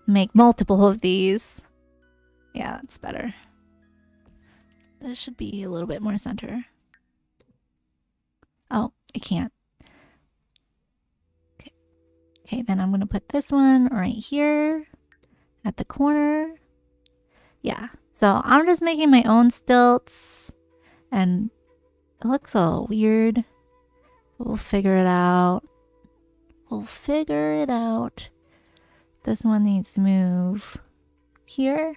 make multiple of these. Yeah, that's better. There should be a little bit more center. Oh, it can't. Okay, then I'm going to put this one right here at the corner. Yeah, so I'm just making my own stilts and it looks a little weird. We'll figure it out. We'll figure it out. This one needs to move here.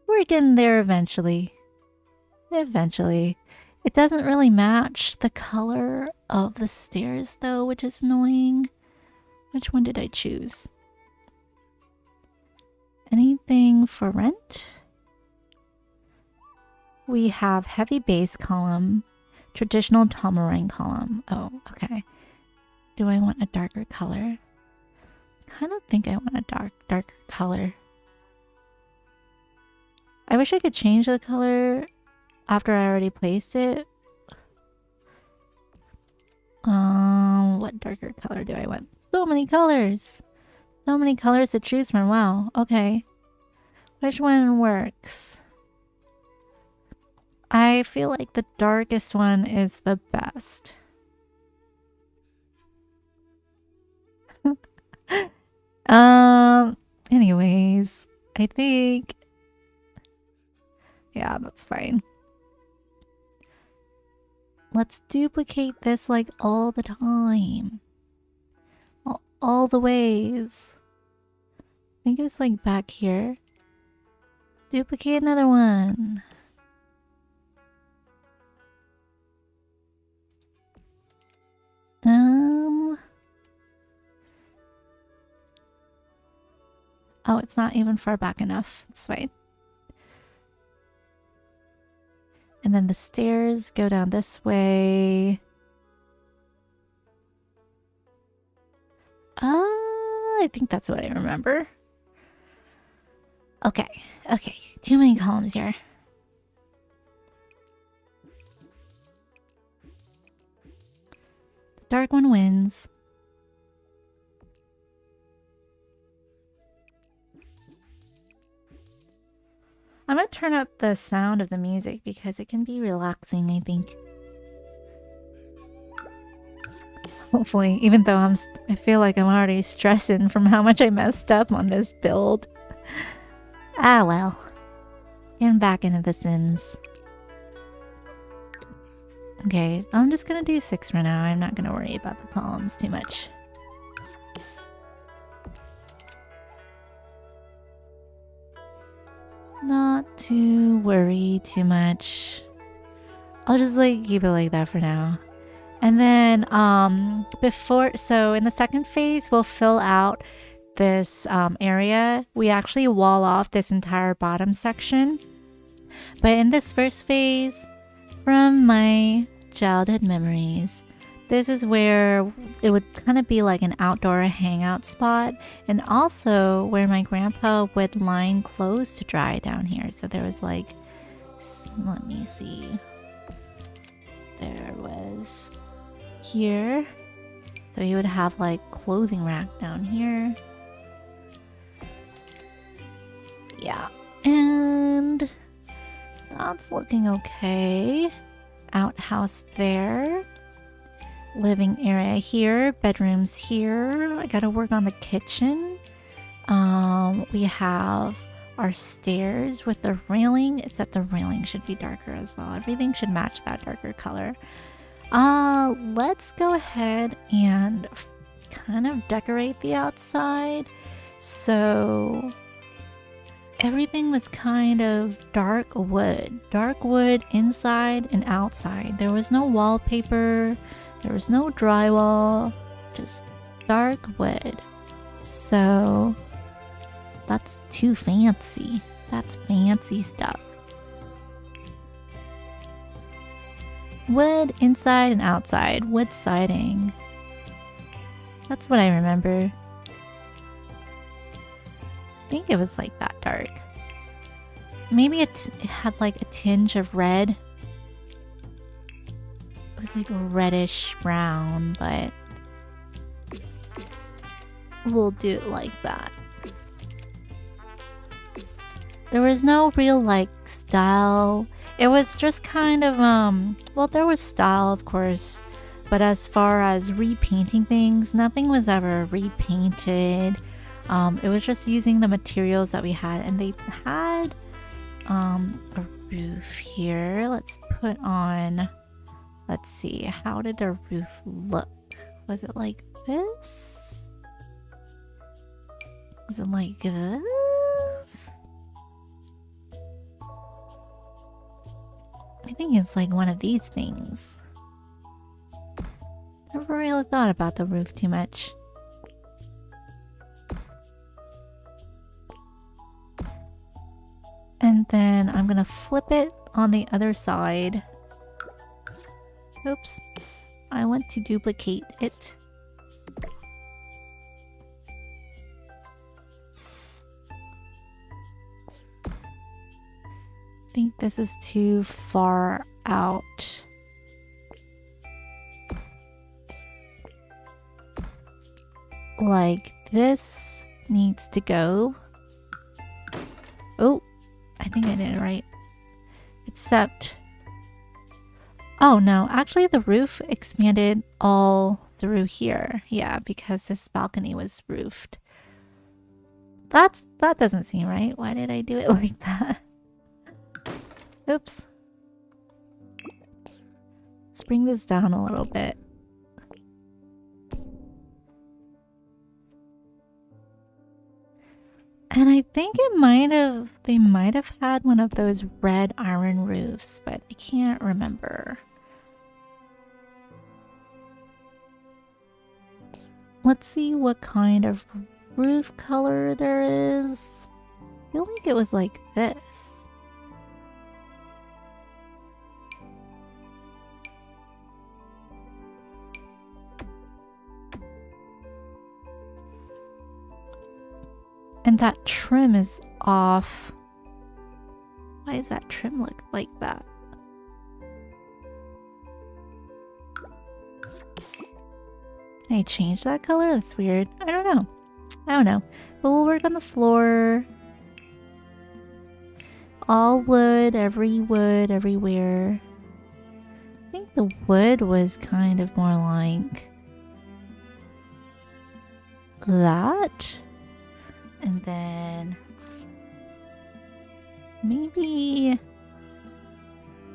We're getting there eventually. Eventually. It doesn't really match the color of the stairs though, which is annoying. Which one did I choose? Anything for rent? We have heavy base column, traditional tamarind column. Oh, okay. Do I want a darker color? I kind of think I want a darker color. I wish I could change the color after I already placed it. What darker color do I want? So many colors! So many colors to choose from. Wow, okay. Which one works? I feel like the darkest one is the best. Anyways, I think... yeah, that's fine. Let's duplicate this like all the time. All the ways. I think it was like back here. Duplicate another one. Oh, it's not even far back enough. It's fine. And then the stairs go down this way. I think that's what I remember. Okay, okay. Too many columns here. The dark one wins. I'm gonna turn up the sound of the music because it can be relaxing, I think. Hopefully, even though I feel like I'm already stressing from how much I messed up on this build. Ah well. Getting back into The Sims. Okay, I'm just gonna do 6 for now. I'm not gonna worry about the columns too much. Not to worry too much. I'll just like keep it like that for now. And then so in the second phase, we'll fill out this area. We actually wall off this entire bottom section. But in this first phase, from my childhood memories, this is where it would kind of be like an outdoor hangout spot, and also where my grandpa would line clothes to dry down here. So there was like Let me see. There was here. So you would have like clothing rack down here. Yeah. And that's looking okay. Outhouse there. Living area here. Bedrooms here. I gotta work on the kitchen. We have our stairs with the railing, except the railing should be darker as well. Everything should match that darker color. Let's go ahead and kind of decorate the outside. So everything was kind of dark wood inside and outside. There was no wallpaper, there was no drywall, just dark wood. So that's too fancy. That's fancy stuff. Wood inside and outside. Wood siding. That's what I remember. I think it was like that dark. Maybe it had like a tinge of red. It was like reddish brown, but we'll do it like that. There was no real like style. It was just kind of well, there was style of course, but as far as repainting things, nothing was ever repainted. It was just using the materials that we had, and they had a roof here. Let's put on, let's see, how did their roof look? Was it like this? Was it like this? I think it's like one of these things. Never really thought about the roof too much. And then I'm gonna flip it on the other side. Oops. I want to duplicate it. I think this is too far out. Like this needs to go. Oh, I think I did it right. Except, oh no, actually the roof expanded all through here. Yeah, because this balcony was roofed. That doesn't seem right. Why did I do it like that? Oops. Let's bring this down a little bit. And I think they might have had one of those red iron roofs, but I can't remember. Let's see what kind of roof color there is. I feel like it was like this. And that trim is off. Why does that trim look like that? Can I change that color? That's weird. I don't know. But we'll work on the floor. All wood, everywhere. I think the wood was kind of more like that. And then maybe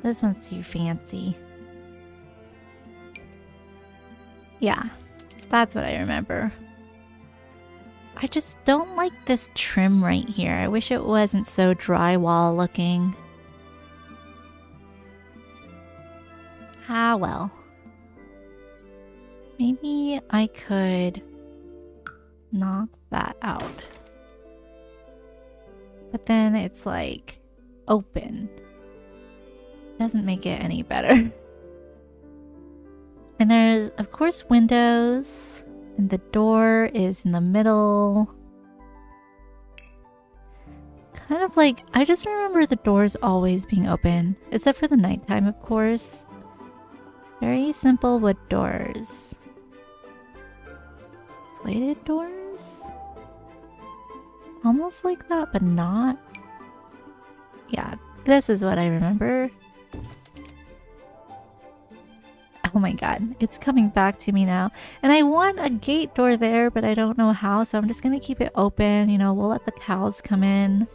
this one's too fancy. Yeah, that's what I remember. I just don't like this trim right here. I wish it wasn't so drywall looking. Ah, well. Maybe I could knock that out. But then it's like open. Doesn't make it any better. And there's, of course, windows. And the door is in the middle. kind of like, I just remember the doors always being open, except for the nighttime, of course. Very simple wood doors. Slated doors? Almost like that, but not. Yeah, this is what I remember. Oh my god, it's coming back to me now. And I want a gate door there, but I don't know how, so I'm just gonna keep it open. You know, we'll let the cows come in.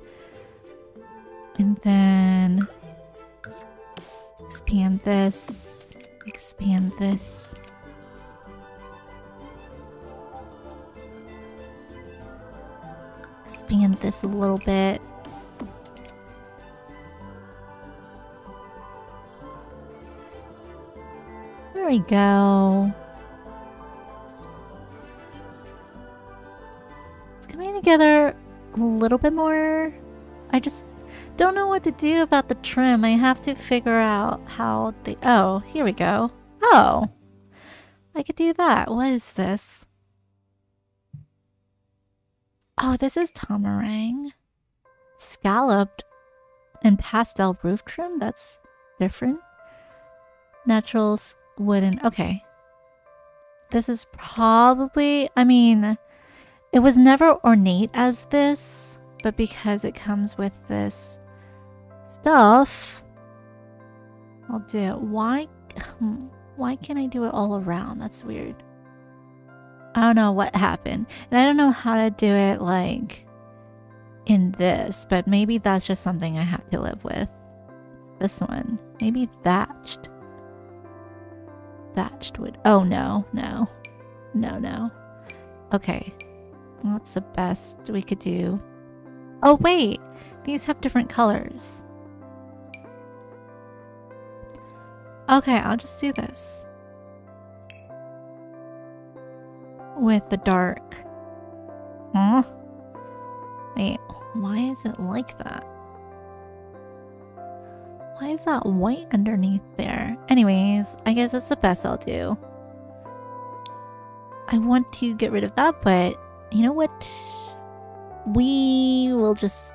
And then expand this. Expand this. Expand this a little bit. There we go. It's coming together a little bit more. I just don't know what to do about the trim. I have to figure out how the... Oh, here we go. Oh, I could do that. What is this? Oh, this is Tamarang. Scalloped and pastel roof trim? That's different. Natural wooden... Okay. This is probably... I mean, it was never ornate as this, but because it comes with this stuff, I'll do it. Why can't I do it all around? That's weird. I don't know what happened. And I don't know how to do it like in this, but maybe that's just something I have to live with. It's this one. Maybe thatched. Thatched wood. Oh no, no. No, no. Okay. What's the best we could do? Oh wait! These have different colors. Okay, I'll just do this. With the dark. Huh? Wait, why is it like that? Why is that white underneath there? Anyways, I guess that's the best I'll do. I want to get rid of that, but you know what? We will just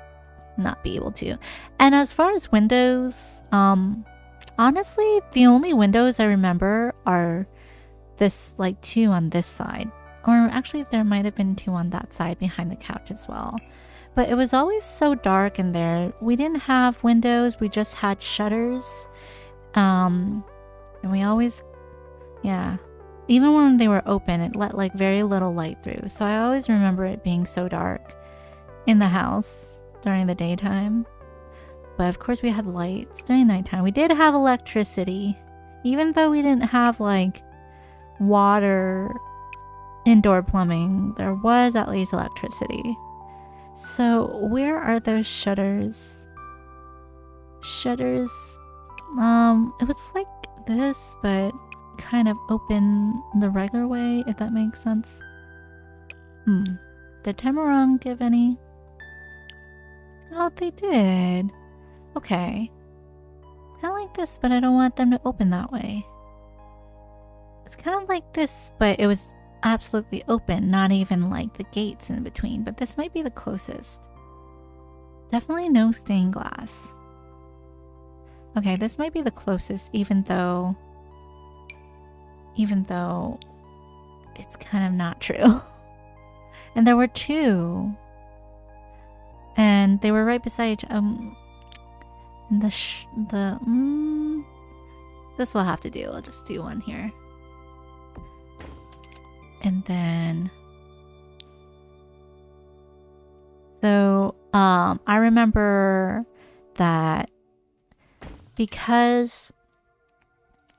not be able to. And as far as windows, honestly, the only windows I remember are this, like, 2 on this side. Or actually, there might have been 2 on that side behind the couch as well. But it was always so dark in there. We didn't have windows, we just had shutters. And we always, yeah. Even when they were open, it let like very little light through. So I always remember it being so dark in the house during the daytime. But of course we had lights during nighttime. We did have electricity. Even though we didn't have like water, indoor plumbing, there was at least electricity. So where are those shutters? Shutters, it was like this, but kind of open the regular way, if that makes sense. Did Tamarang give any? Oh, they did. Okay. It's kind of like this, but I don't want them to open that way. It's kind of like this, but it was absolutely open, not even like the gates in between, but this might be the closest. Definitely no stained glass. Okay, this might be the closest, even though it's kind of not true. And there were 2, and they were right beside each this will have to do. I'll just do one here. And then so I remember that because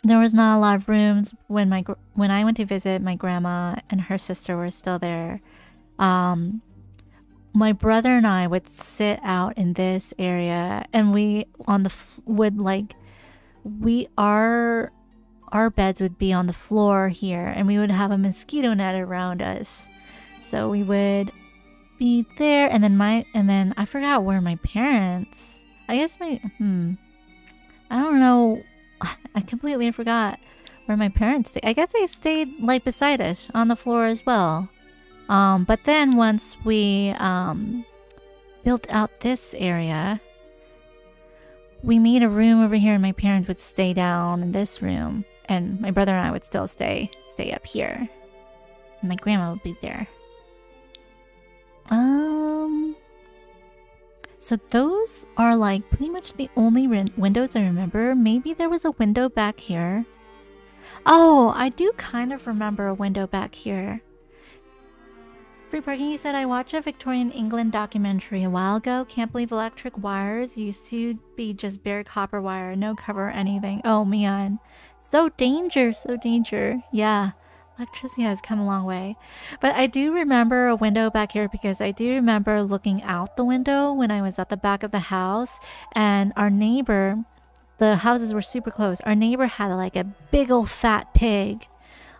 there was not a lot of rooms when I went to visit, my grandma and her sister were still there. My brother and I would sit out in this area, and we on the would like our beds would be on the floor here, and we would have a mosquito net around us. So we would be there, and then I forgot where my parents. I guess I don't know. I completely forgot where my parents stayed. I guess they stayed like beside us on the floor as well. But then once we built out this area. We made a room over here and my parents would stay down in this room. And my brother and I would still stay up here. And my grandma would be there. So those are like pretty much the only windows I remember. Maybe there was a window back here. Oh, I do kind of remember a window back here. Free Parking, you said I watched a Victorian England documentary a while ago. Can't believe electric wires used to be just bare copper wire, no cover or anything. Oh man. So danger, so danger. Yeah. Electricity has come a long way. But I do remember a window back here because I do remember looking out the window when I was at the back of the house, and our neighbor, the houses were super close. Our neighbor had like a big old fat pig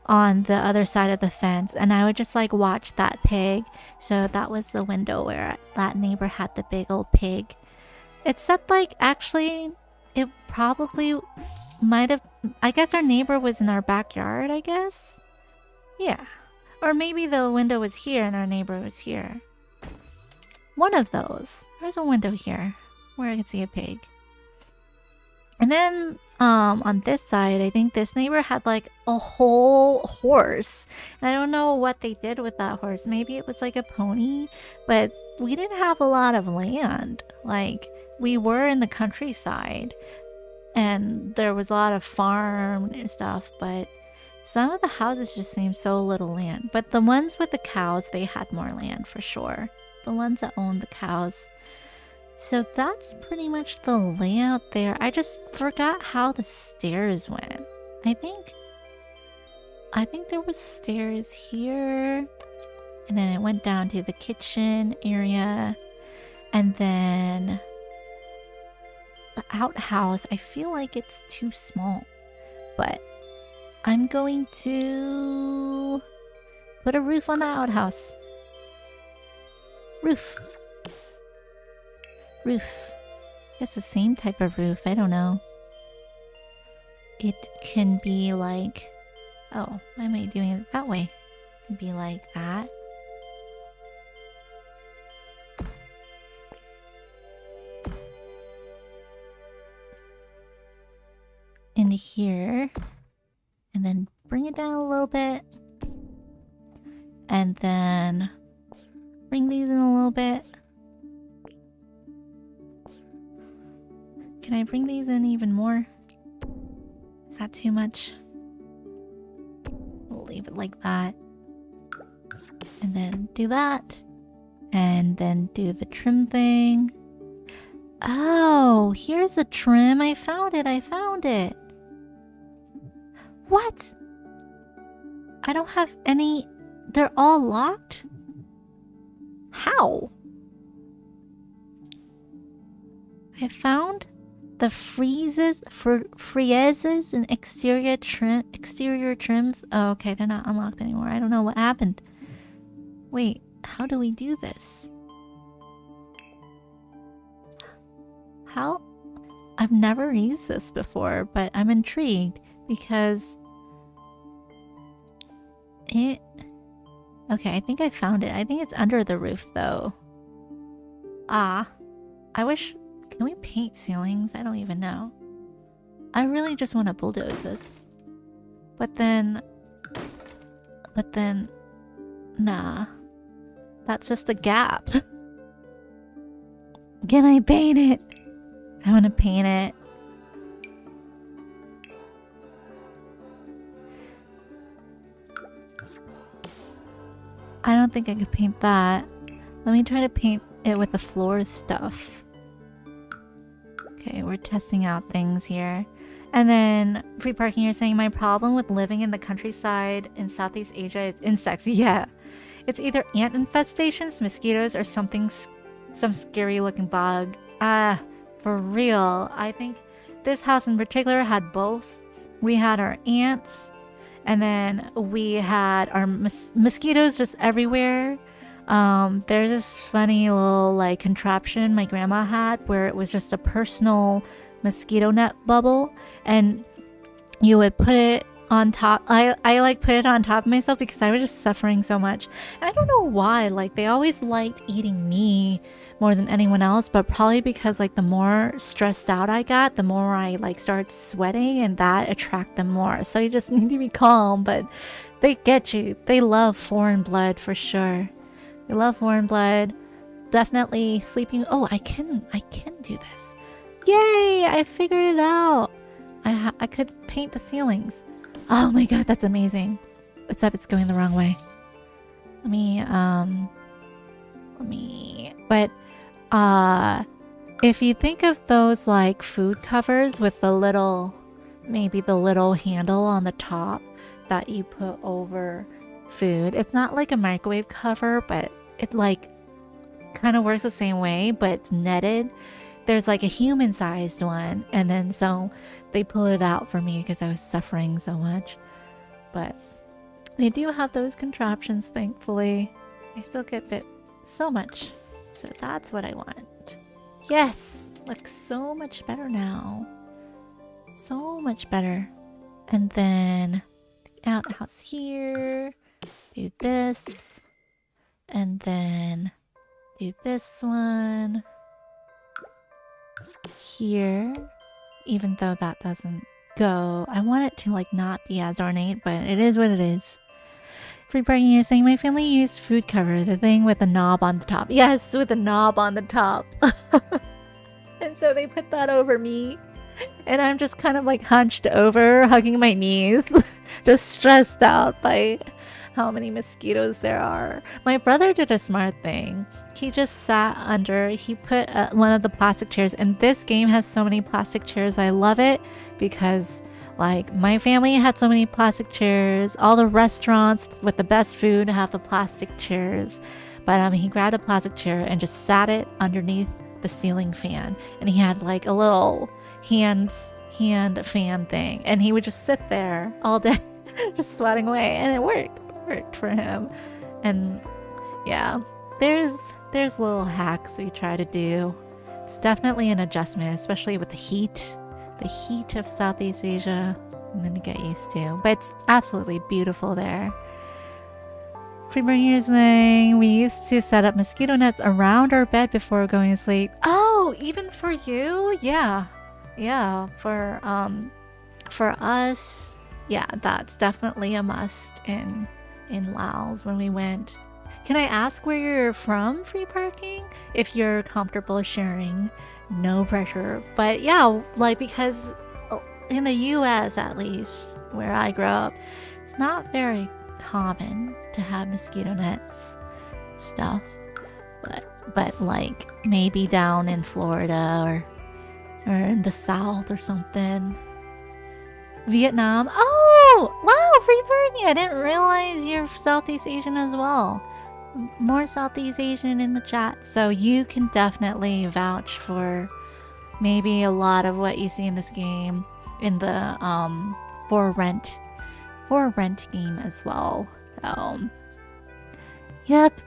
on the other side of the fence, and I would just like watch that pig. So that was the window where that neighbor had the big old pig. Except like actually it probably might have, I guess our neighbor was in our backyard, I guess. Yeah. Or maybe the window was here and our neighbor was here. One of those. There's a window here where I could see a pig. And then on this side, I think this neighbor had like a whole horse. And I don't know what they did with that horse. Maybe it was like a pony, but we didn't have a lot of land. Like we were in the countryside and there was a lot of farm and stuff, but some of the houses just seemed so little land. But the ones with the cows, they had more land for sure. The ones that owned the cows. So that's pretty much the layout there. I just forgot how the stairs went. I think there was stairs here. And then it went down to the kitchen area. And then the outhouse, I feel like it's too small. But I'm going to put a roof on the outhouse. Roof. I guess the same type of roof. I don't know. It can be like... Oh, why am I doing it that way? It can be like that. Into here. And then bring it down a little bit. And then bring these in a little bit. Can I bring these in even more? Is that too much? We'll leave it like that. And then do that. And then do the trim thing. Oh, here's a trim. I found it. What? I don't have any... They're all locked? How? I found the friezes and exterior trims. Oh, okay, they're not unlocked anymore. I don't know what happened. Wait, how do we do this? How? I've never used this before, but I'm intrigued because it... Okay, I think I found it. I think it's under the roof though. Ah, I wish... Can we paint ceilings? I don't even know. I really just want to bulldoze this. But then... Nah. That's just a gap. Can I paint it? I want to paint it. I don't think I could paint that. Let me try to paint it with the floor stuff. Okay, we're testing out things here. And then, Free Parking, you're saying my problem with living in the countryside in Southeast Asia is insects. Yeah. It's either ant infestations, mosquitoes, or some scary looking bug. For real. I think this house in particular had both. We had our ants, and then we had our mosquitoes just everywhere. There's this funny little like contraption my grandma had where it was just a personal mosquito net bubble, and you would put it on top. I like put it on top of myself because I was just suffering so much. And I don't know why. Like they always liked eating me more than anyone else, but probably because like the more stressed out I got, the more I like started sweating, and that attracted them more. So you just need to be calm, but they get you. They love foreign blood for sure. They love foreign blood. Definitely sleeping. Oh, I can do this. Yay! I figured it out. I could paint the ceilings. Oh my god, that's amazing. Except it's going the wrong way. But if you think of those like food covers with the little, maybe the little handle on the top that you put over food. It's not like a microwave cover, but it like kind of works the same way, but it's netted. There's like a human-sized one, and then so they pull it out for me because I was suffering so much. But they do have those contraptions, thankfully. I still get bit so much, so that's what I want. Yes, looks so much better now. So much better. And then the outhouse here. Do this, and then do this one here, even though that doesn't go. I want it to like not be as ornate, but it is what it is. Free parking, you're saying my family used food cover, the thing with the knob on the top. Yes, with the knob on the top. And so they put that over me, and I'm just kind of like hunched over, hugging my knees, just stressed out by how many mosquitoes there are. My brother did a smart thing. He just sat under, he put one of the plastic chairs, and this game has so many plastic chairs. I love it because like my family had so many plastic chairs. All the restaurants with the best food have the plastic chairs. But he grabbed a plastic chair and just sat it underneath the ceiling fan, and he had like a little hand fan thing, and he would just sit there all day just sweating away, and it worked for him. And yeah, there's little hacks we try to do. It's definitely an adjustment, especially with the heat of Southeast Asia, and then to get used to, but it's absolutely beautiful there. Freeburn saying we used to set up mosquito nets around our bed before going to sleep. Oh, even for you? Yeah, for us, yeah, that's definitely a must in Laos when we went. Can I ask where you're from, Free Parking? If you're comfortable sharing, no pressure. But yeah, like because in the US at least, where I grew up, it's not very common to have mosquito nets stuff. But like maybe down in Florida or in the South or something. Vietnam. Oh, wow, Free Parking. I didn't realize you're Southeast Asian as well. More Southeast Asian in the chat, so you can definitely vouch for maybe a lot of what you see in this game in the for rent game as well. Yep.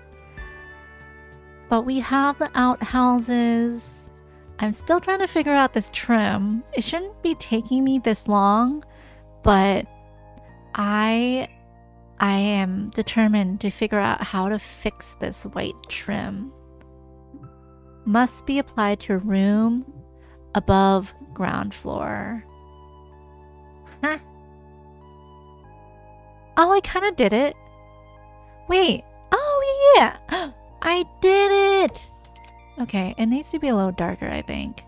But we have the outhouses. I'm still trying to figure out this trim. It shouldn't be taking me this long, but I am determined to figure out how to fix this white trim. Must be applied to a room above ground floor. Huh. Oh, I kind of did it. Wait. Oh, yeah. I did it. Okay, it needs to be a little darker, I think.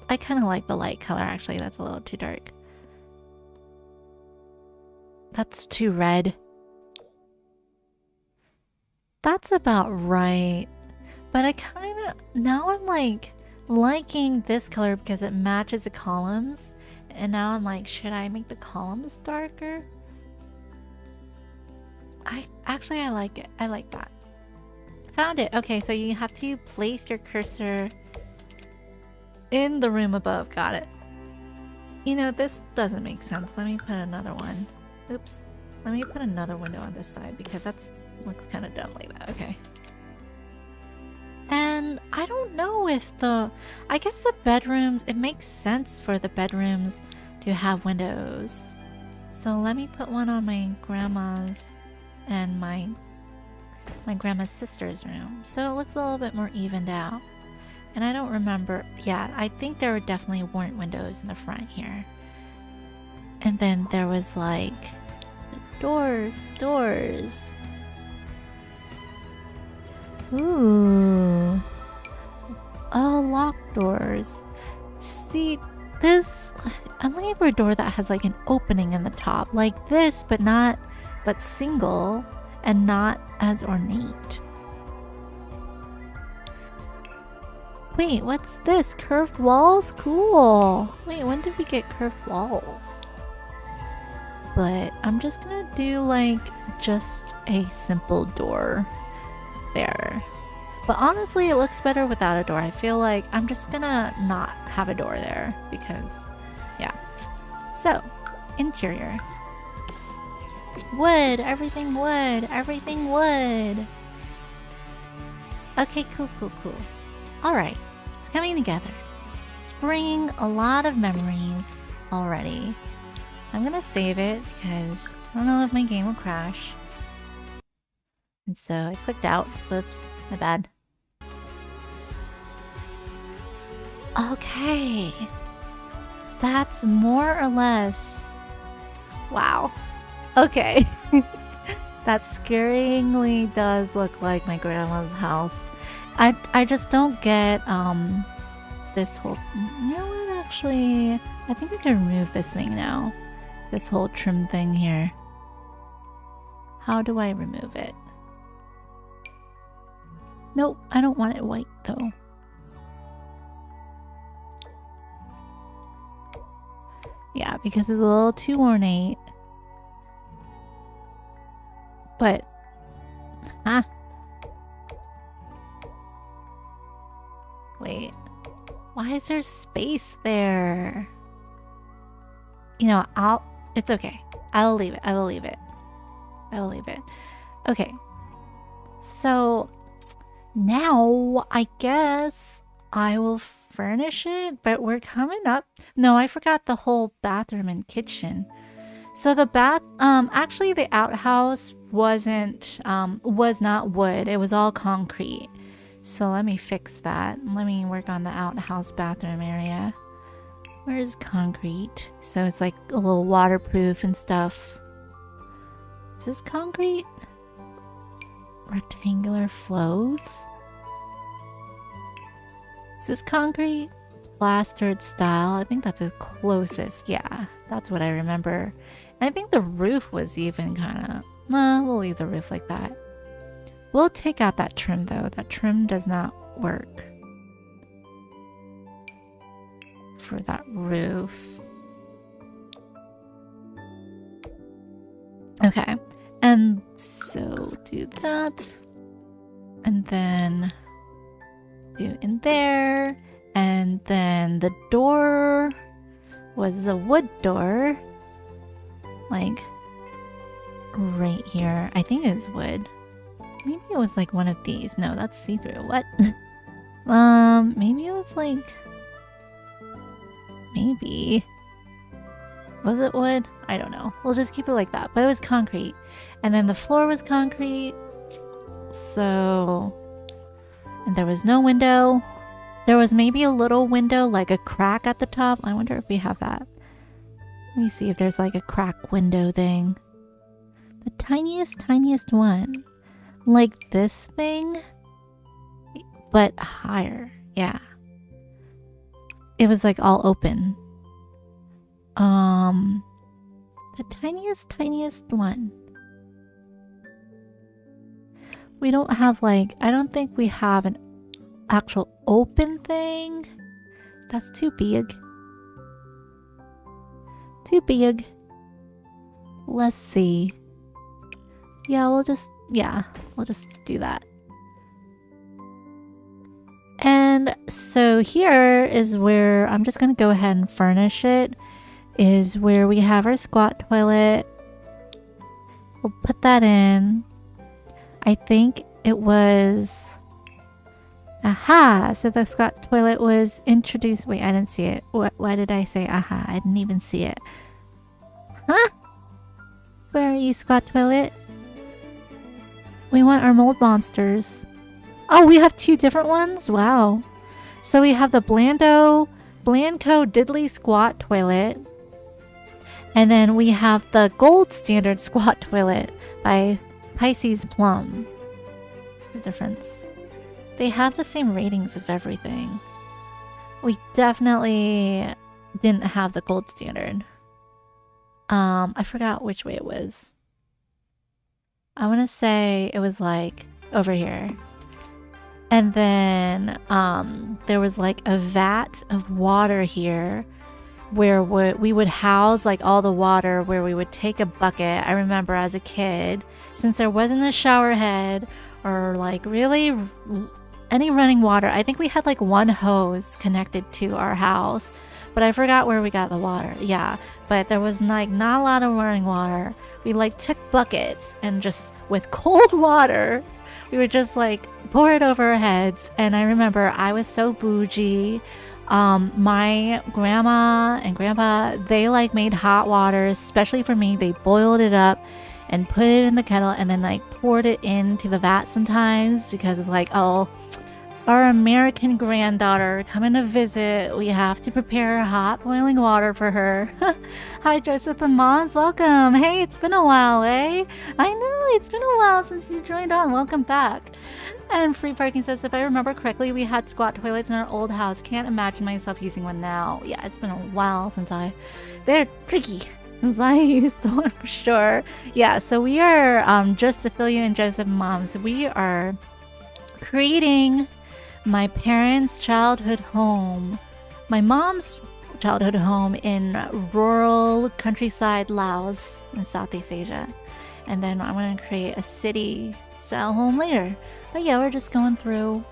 I kind of like the light color, actually. That's a little too dark. That's too red. That's about right. But I kind of, now I'm like liking this color because it matches the columns. And now I'm like, should I make the columns darker? I like it. I like that. Found it. Okay, so you have to place your cursor in the room above. Got it. You know, this doesn't make sense. Let me put another one. Oops. Let me put another window on this side because that looks kind of dumb like that. Okay. And And I don't know if I guess the bedrooms, it makes sense for the bedrooms to have windows. So let me put one on my grandma's and my grandma's sister's room. So it looks a little bit more evened out. And I don't remember, yeah, I think there definitely weren't windows in the front here. And then there was like the doors. Ooh. Oh, locked doors. See, I'm looking for a door that has like an opening in the top. Like this, but single and not as ornate. Wait, what's this? Curved walls? Cool. Wait, when did we get curved walls? But I'm just gonna do like just a simple door there. But honestly, it looks better without a door. I feel like I'm just gonna not have a door there because, yeah. So, interior. Wood, everything wood. Okay, cool. Alright, it's coming together. It's bringing a lot of memories already. I'm gonna save it because I don't know if my game will crash. And so I clicked out. Whoops, my bad. Okay. That's more or less... Wow. Okay. That scaringly does look like my grandma's house. I just don't get this whole... You know what, actually... I think I can remove this thing now. This whole trim thing here. How do I remove it? Nope, I don't want it white though. Yeah, because it's a little too ornate. But... Wait. Why is there space there? You know, it's okay. I will leave it. Okay. So... Now, I guess I will furnish it, but we're coming up. No, I forgot the whole bathroom and kitchen. So the actually the outhouse was not wood. It was all concrete. So let me fix that. Let me work on the outhouse bathroom area. Where's concrete? So it's like a little waterproof and stuff. Is this concrete? Rectangular flows? Is this concrete? Plastered style? I think that's the closest. Yeah, that's what I remember. And I think the roof was even kind of... Nah, we'll leave the roof like that. We'll take out that trim though. That trim does not work for that roof. Okay. And so do that. And then do in there. And then the door was a wood door. Like right here. I think it's wood. Maybe it was like one of these. No, that's see-through. What? Maybe it was like... Maybe. Was it wood? I don't know. We'll just keep it like that. But it was concrete. And then the floor was concrete. So... And there was no window. There was maybe a little window, like a crack at the top. I wonder if we have that. Let me see if there's like a crack window thing. The tiniest one. Like this thing, but higher. Yeah. It was like all open. The tiniest one. We don't have like, I don't think we have an actual open thing. That's too big. Too big. Let's see. Yeah, we'll just do that. And so here is where I'm just gonna go ahead and furnish it. Is where we have our squat toilet. We'll put that in. I think it was Aha! So the squat toilet was introduced. Wait, I didn't see it. Why did I say aha? I didn't even see it. Huh? Where are you, squat toilet? We want our mold monsters. Oh, we have 2 different ones? Wow. So we have the Blanco Diddly Squat Toilet. And then we have the Gold Standard Squat Toilet by Pisces Plum. The difference. They have the same ratings of everything. We definitely didn't have the Gold Standard. I forgot which way it was. I want to say it was like over here. And then there was like a vat of water here where we would house like all the water, where we would take a bucket. I remember as a kid, since there wasn't a shower head or like really any running water. I think we had like one hose connected to our house, but I forgot where we got the water. Yeah, but there was like not a lot of running water. We like took buckets and just with cold water, we would just like pour it over our heads. And I remember I was so bougie. My grandma and grandpa, they like made hot water, especially for me. They boiled it up and put it in the kettle and then like poured it into the vat sometimes, because it's like, oh, our American granddaughter coming to visit, we have to prepare hot boiling water for her. Hi Joseph and Moms, welcome. Hey, it's been a while, eh? I know, it's been a while since you joined on. Welcome back. And Free Parking says, if I remember correctly, we had squat toilets in our old house. Can't imagine myself using one now. Yeah, it's been a while since they're tricky. Since I used one for sure. Yeah, so we are, just to fill you in, Joseph and Moms, we are creating my parents' childhood home, my mom's childhood home in rural countryside Laos in Southeast Asia. And then I'm going to create a city style home later. But yeah, we're just going through.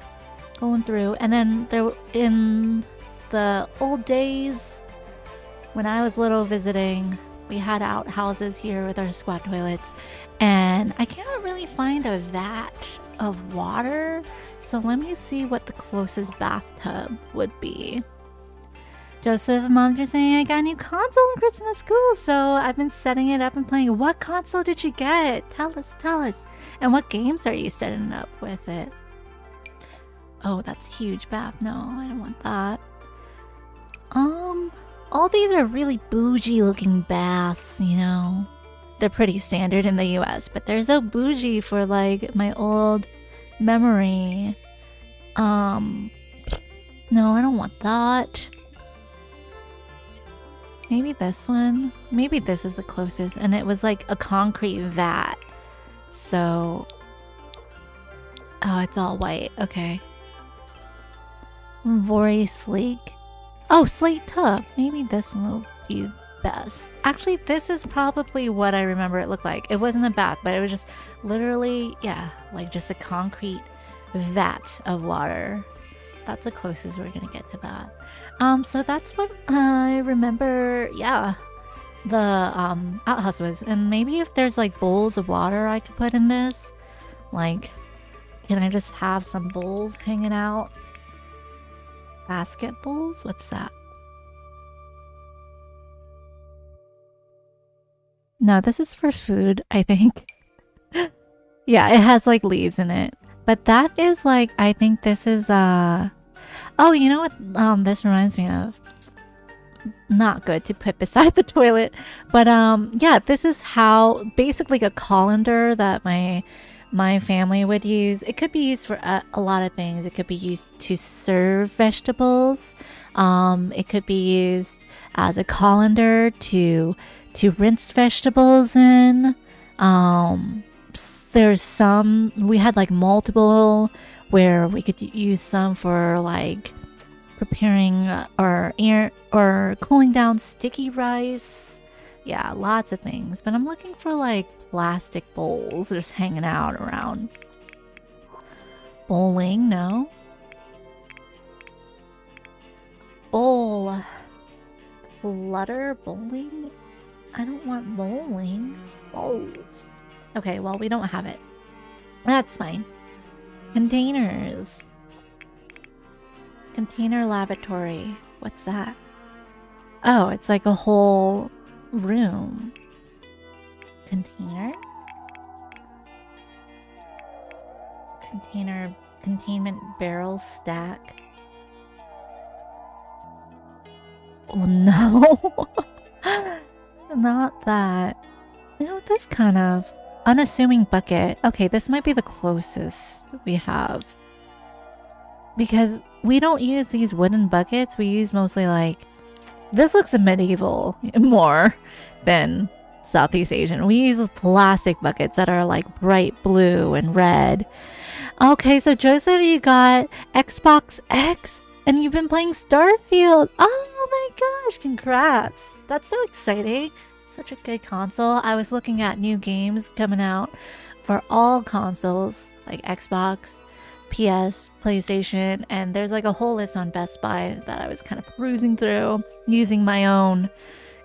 And then there, in the old days when I was little visiting, we had outhouses here with our squat toilets. And I can't really find a vat of water, so let me see what the closest bathtub would be. Joseph and Moms are saying, I got a new console in Christmas, cool, so I've been setting it up and playing. What console did you get? Tell us. And what games are you setting up with it? Oh, that's huge bath. No, I don't want that. All these are really bougie looking baths, you know. They're pretty standard in the US, but they're so bougie for like my old memory. No, I don't want that. Maybe this one. Maybe this is the closest, and it was like a concrete vat. So, oh, it's all white. Okay. Very sleek. Oh, slate tub. Maybe this one will be best. Actually, this is probably what I remember it looked like. It wasn't a bath, but it was just literally, yeah, like just a concrete vat of water. That's the closest we're gonna get to that. So that's what I remember, yeah, the outhouse was. And maybe if there's like bowls of water I could put in this, like, can I just have some bowls hanging out? Basket bowls? What's that? No, this is for food, I think. Yeah, it has like leaves in it. But that is like, I think this is oh, you know what this reminds me of? Not good to put beside the toilet. But yeah, this is how basically a colander that my family would use. It could be used for a lot of things. It could be used to serve vegetables. It could be used as a colander to rinse vegetables in. There's some, we had like multiple where we could use some for like preparing or cooling down sticky rice. Yeah, lots of things. But I'm looking for like plastic bowls just hanging out around. Bowling, no. Bowl. Clutter bowling? I don't want bowling. Bowls. Okay, well, we don't have it. That's fine. Containers. Container lavatory. What's that? Oh, it's like a whole room. Container? Container containment barrel stack. Oh no. Not that. You know, this kind of unassuming bucket. Okay, this might be the closest we have. Because we don't use these wooden buckets. We use mostly like... This looks medieval more than Southeast Asian. We use plastic buckets that are like bright blue and red. Okay, so Joseph, you got Xbox X and you've been playing Starfield. Oh my gosh, congrats. That's so exciting. Such a good console. I was looking at new games coming out for all consoles, like Xbox, PS, PlayStation, and there's like a whole list on Best Buy that I was kind of perusing through using my own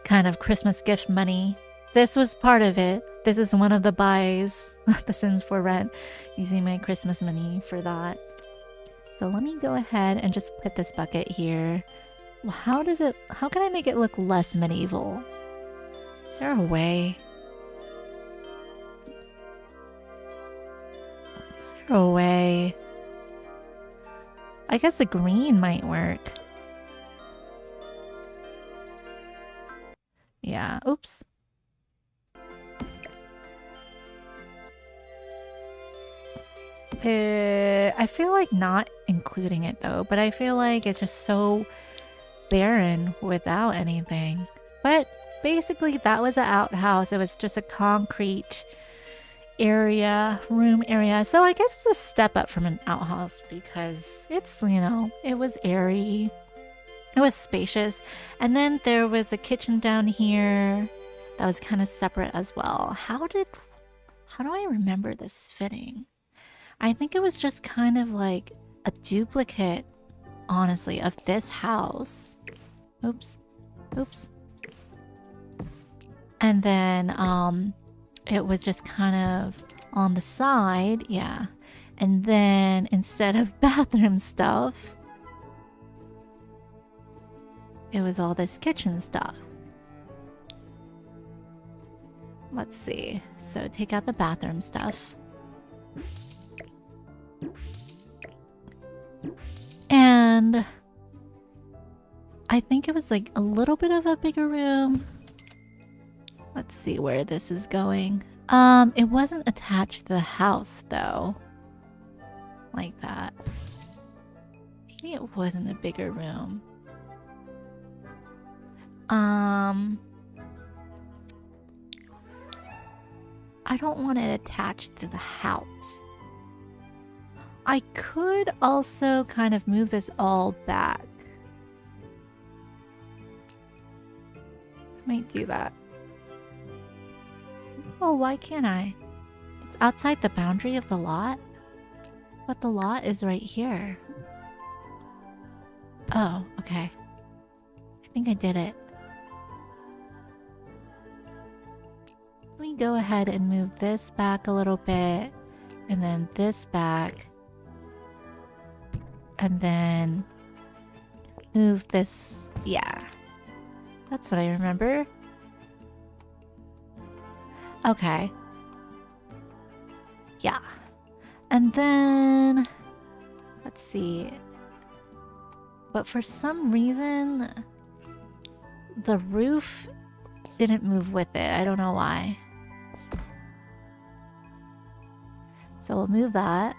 kind of Christmas gift money. This was part of it. This is one of the buys, The Sims 4 Rent, using my Christmas money for that. So let me go ahead and just put this bucket here. Well, how can I make it look less medieval? Is there a way? Is there a way? I guess the green might work. Yeah, oops. I feel like not including it though, but I feel like it's just so barren without anything. But basically that was an outhouse. It was just a concrete room area. So I guess it's a step up from an outhouse because it's, you know, it was airy. It was spacious. And then there was a kitchen down here that was kind of separate as well. How do I remember this fitting? I think it was just kind of like a duplicate, honestly, of this house. Oops. Oops. And then it was just kind of on the side, yeah. And then instead of bathroom stuff, it was all this kitchen stuff. Let's see. So take out the bathroom stuff. And I think it was like a little bit of a bigger room. Let's see where this is going. It wasn't attached to the house though. Like that. Maybe it wasn't a bigger room. I don't want it attached to the house. I could also kind of move this all back. Might do that. Oh, why can't I? It's outside the boundary of the lot? But the lot is right here. Oh, okay. I think I did it. Let me go ahead and move this back a little bit. And then this back. And then move this. Yeah. That's what I remember. Okay. Yeah. And then let's see. But for some reason the roof didn't move with it. I don't know why. So we'll move that.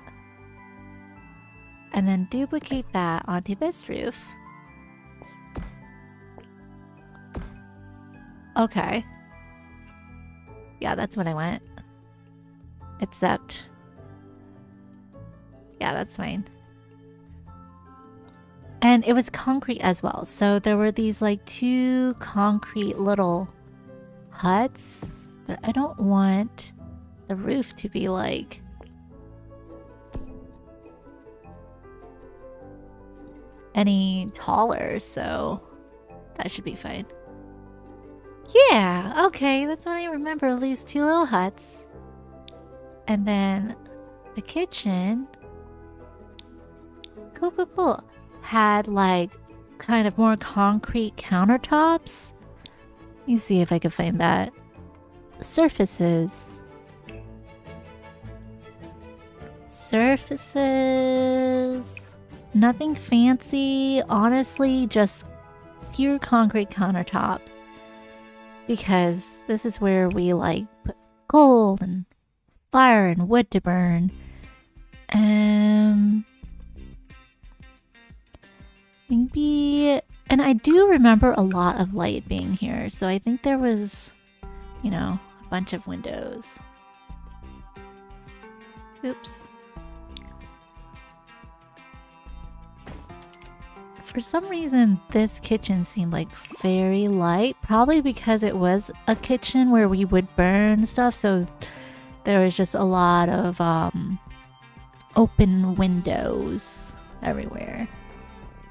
And then duplicate that onto this roof. Okay. Yeah, that's what I want. Except... yeah, that's fine. And it was concrete as well. So there were these like two concrete little huts. But I don't want the roof to be like... any taller, so that should be fine. Yeah, okay, that's what I remember. These two little huts. And then the kitchen. Cool, cool, cool. had like kind of more concrete countertops. Let me see if I can find that. Surfaces. Nothing fancy, honestly, just pure concrete countertops. Because this is where we like put coal and fire and wood to burn. Maybe, and I do remember a lot of light being here, so I think there was, you know, a bunch of windows. Oops. For some reason, this kitchen seemed like very light, probably because it was a kitchen where we would burn stuff, so there was just a lot of open windows everywhere.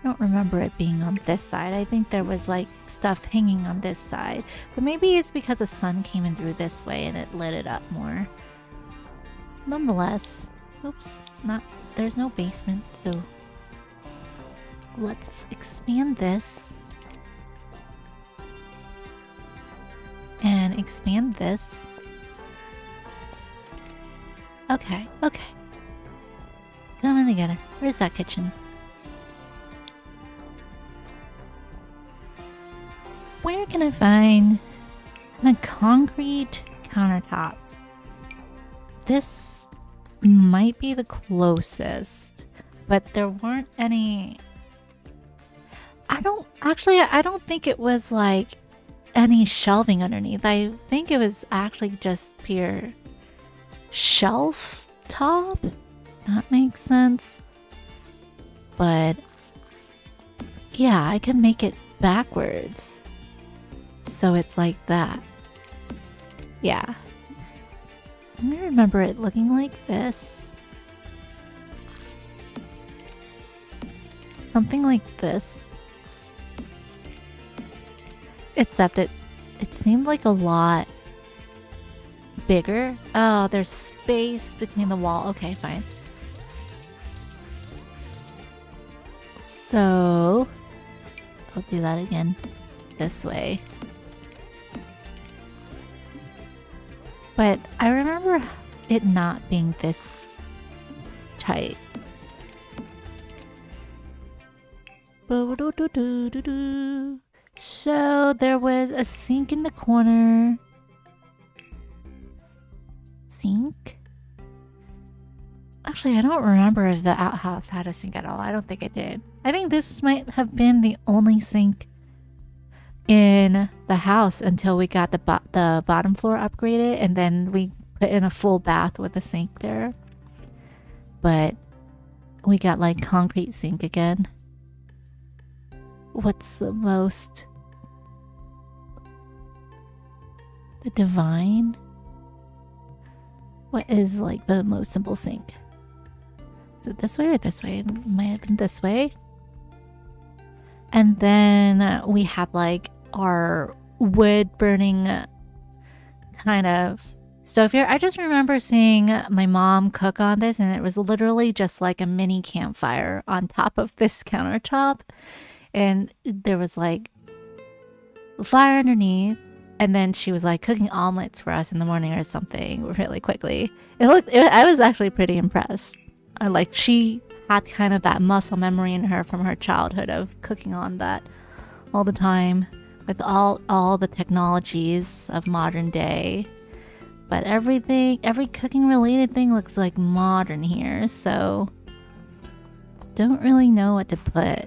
I don't remember it being on this side. I think there was like stuff hanging on this side, but maybe it's because the sun came in through this way and it lit it up more. Nonetheless, there's no basement, so let's expand this. And expand this. Okay. Coming together. Where's that kitchen? Where can I find the concrete countertops? This might be the closest, but there weren't any. I don't think it was like any shelving underneath. I think it was actually just pure shelf top. That makes sense. But yeah, I can make it backwards. So it's like that. Yeah. I remember it looking like this. Something like this. Except it seemed like a lot bigger. Oh, there's space between the wall. Okay, fine. So I'll do that again this way. But I remember it not being this tight. So there was a sink in the corner. Sink? Actually, I don't remember if the outhouse had a sink at all. I don't think it did. I think this might have been the only sink in the house until we got the bottom floor upgraded, and then we put in a full bath with a sink there. But we got like concrete sink again. What's the most? The divine? What is like the most simple sink? Is it this way or this way? It might have been this way. And then we had like our wood burning kind of stove here. I just remember seeing my mom cook on this, and it was literally just like a mini campfire on top of this countertop. And there was like fire underneath. And then she was like cooking omelets for us in the morning or something really quickly. I was actually pretty impressed. She had kind of that muscle memory in her from her childhood of cooking on that all the time with all the technologies of modern day. But every cooking related thing looks like modern here, so don't really know what to put.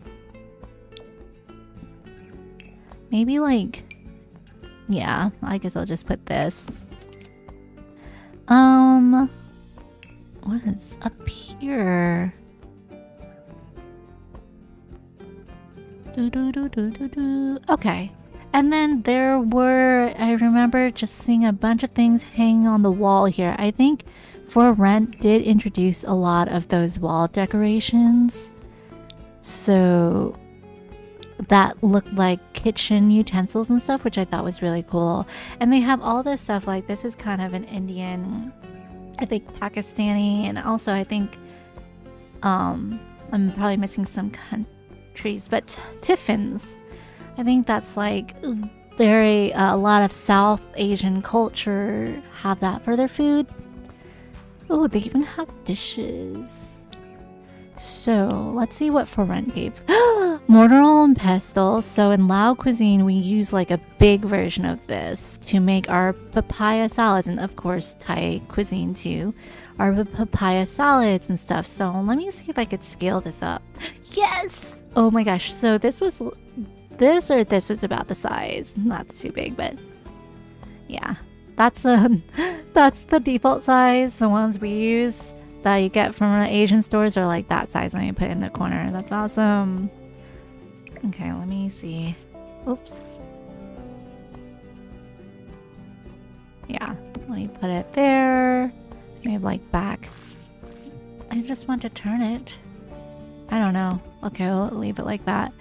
Maybe like, yeah, I guess I'll just put this. What is up here? Okay. And then I remember just seeing a bunch of things hanging on the wall here. I think For Rent did introduce a lot of those wall decorations. So that looked like kitchen utensils and stuff, which I thought was really cool. And they have all this stuff, like this is kind of an Indian, I think Pakistani, and also I think I'm probably missing some trees, but tiffins. I think that's like very a lot of South Asian culture have that for their food. Oh, they even have dishes. So let's see what for rent gave. Mortar and pestle. So in Lao cuisine, we use like a big version of this to make our papaya salads, and of course Thai cuisine too, our papaya salads and stuff. So let me see if I could scale this up. Yes! Oh my gosh. So this was about the size. That's too big, but yeah, that's the default size. The ones we use that you get from the Asian stores are like that size. Let me put it in the corner. That's awesome. Okay, let me see. Oops. Yeah, let me put it there. Maybe like back. I just want to turn it. I don't know. Okay, we'll leave it like that.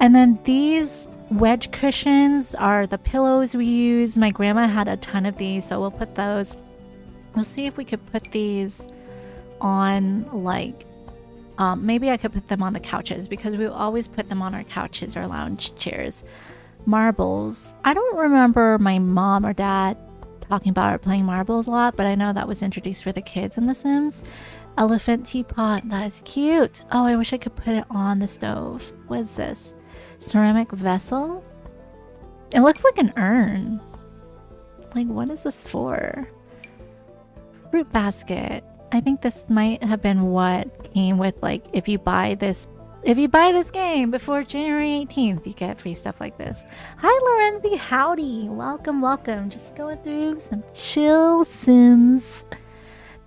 And then these wedge cushions are the pillows we use. My grandma had a ton of these, so we'll put those. We'll see if we could put these on like maybe I could put them on the couches, because we always put them on our couches or lounge chairs. Marbles. I don't remember my mom or dad talking about or playing marbles a lot, but I know that was introduced for the kids in The Sims. Elephant teapot. That is cute. Oh, I wish I could put it on the stove. What is this? Ceramic vessel? It looks like an urn. Like, what is this for? Fruit basket. I think this might have been what came with, like, if you buy this game before January 18th, you get free stuff like this. Hi, Lorenzi. Howdy. Welcome, welcome. Just going through some chill Sims.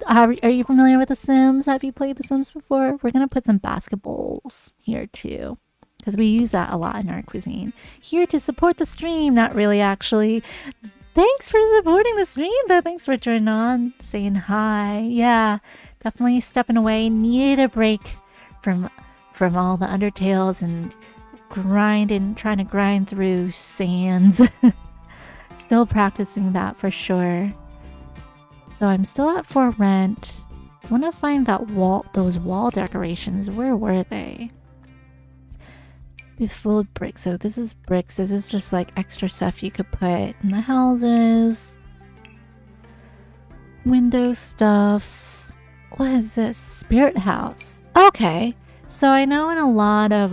Are you familiar with The Sims? Have you played The Sims before? We're going to put some basketballs here, too, because we use that a lot in our cuisine. Here to support the stream. Not really, actually. Thanks for supporting the stream, though. Thanks for joining on, saying hi. Yeah, definitely stepping away. Needed a break from all the Undertales and trying to grind through sands. Still practicing that for sure. So I'm still at for rent. I want to find those wall decorations. Where were they? Be full of bricks. So this is bricks. This is just like extra stuff you could put in the houses. Window stuff. What is this? Spirit house. Okay. So I know in a lot of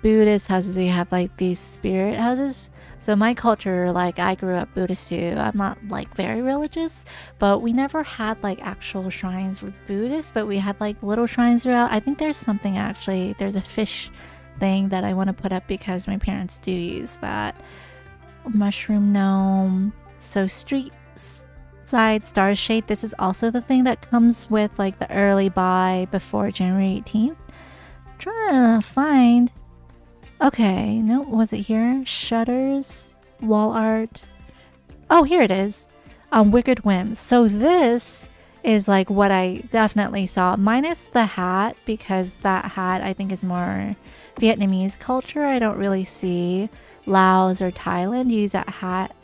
Buddhist houses they have like these spirit houses. So my culture, like I grew up Buddhist too. I'm not like very religious, but we never had like actual shrines for Buddhists, but we had like little shrines throughout. I think there's something actually. There's a fish thing that I want to put up because my parents do use that. Mushroom gnome. So street side star shade. This is also the thing that comes with like the early buy before January 18th. I'm trying to find. Okay, no, was it here? Shutters, wall art. Oh, here it is. Wicked Whims. So this is like what I definitely saw, minus the hat, because that hat I think is more Vietnamese culture. I don't really see Laos or Thailand use that hat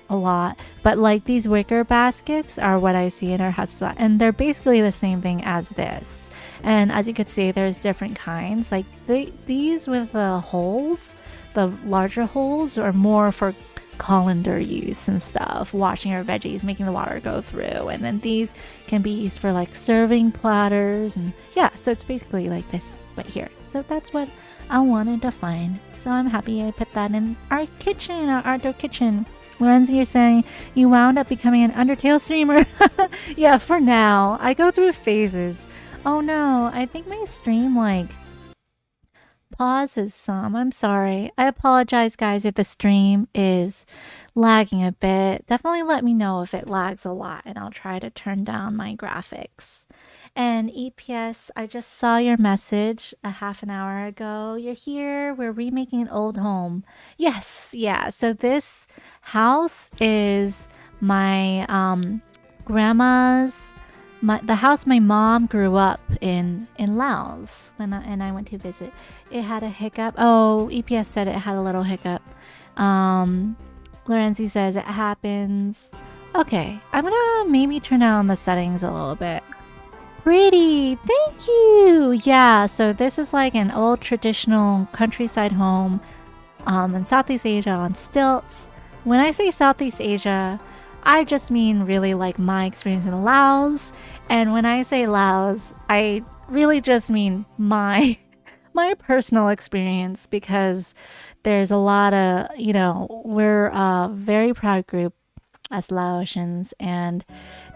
a lot, but like these wicker baskets are what I see in our houses, and they're basically the same thing as this. And as you could see, there's different kinds. Like these with the holes, the larger holes, are more for colander use and stuff, washing our veggies, making the water go through. And then these can be used for like serving platters, and yeah, so it's basically like this right here. So that's what I wanted to find. So I'm happy I put that in our kitchen, our outdoor kitchen. Lorenzi, you're saying you wound up becoming an Undertale streamer. Yeah, for now. I go through phases. Oh no, I think my stream like pauses some. I'm sorry. I apologize, guys, if the stream is lagging a bit. Definitely let me know if it lags a lot, and I'll try to turn down my graphics. And EPS, I just saw your message a half an hour ago. You're here. We're remaking an old home. Yes, yeah. So this house is my grandma's. The house my mom grew up in Laos when I went to visit. It had a hiccup. Oh, EPS said it had a little hiccup. Lorenzi says it happens. Okay, I'm gonna maybe turn down the settings a little bit. Pretty, thank you. Yeah, so this is like an old traditional countryside home in Southeast Asia on stilts. When I say Southeast Asia, I just mean really like my experience in Laos. And when I say Laos, I really just mean my my personal experience because there's a lot of, we're a very proud group as Laotians, and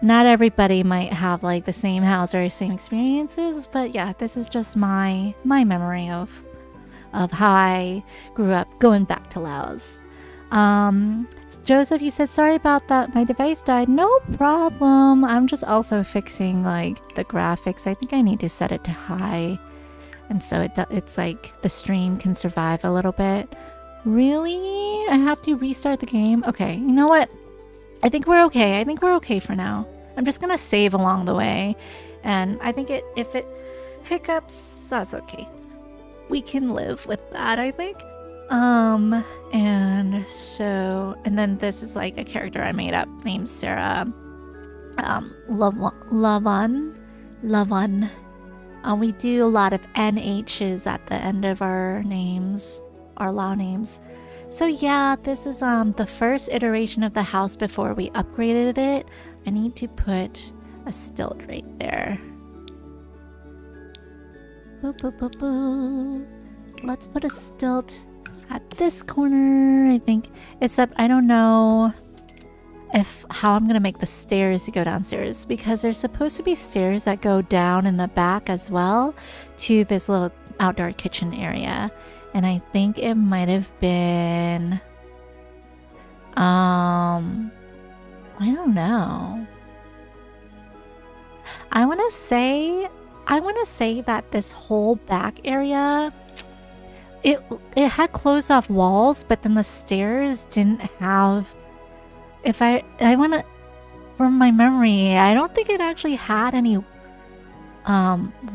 not everybody might have like the same house or same experiences, but yeah, this is just my memory of how I grew up going back to Laos. Joseph, you said sorry about that. My device died. No problem. I'm just also fixing like the graphics. I think I need to set it to high, and so it's like the stream can survive a little bit. Really? I have to restart the game? Okay, you know what? I think we're okay. I think we're okay for now. I'm just gonna save along the way, and I think if it hiccups, that's okay. We can live with that, I think. And then this is like a character I made up named Sarah. Lavan. We do a lot of NHs at the end of our names, our Lao names. So yeah, this is the first iteration of the house before we upgraded it. I need to put a stilt right there. Boop, boop, boop, boop. Let's put a stilt at this corner, I think. Except I don't know how I'm gonna make the stairs to go downstairs, because there's supposed to be stairs that go down in the back as well to this little outdoor kitchen area. And I think it might have been I don't know. I want to say that this whole back area, it had closed off walls, but then the stairs didn't have, from my memory, I don't think it actually had any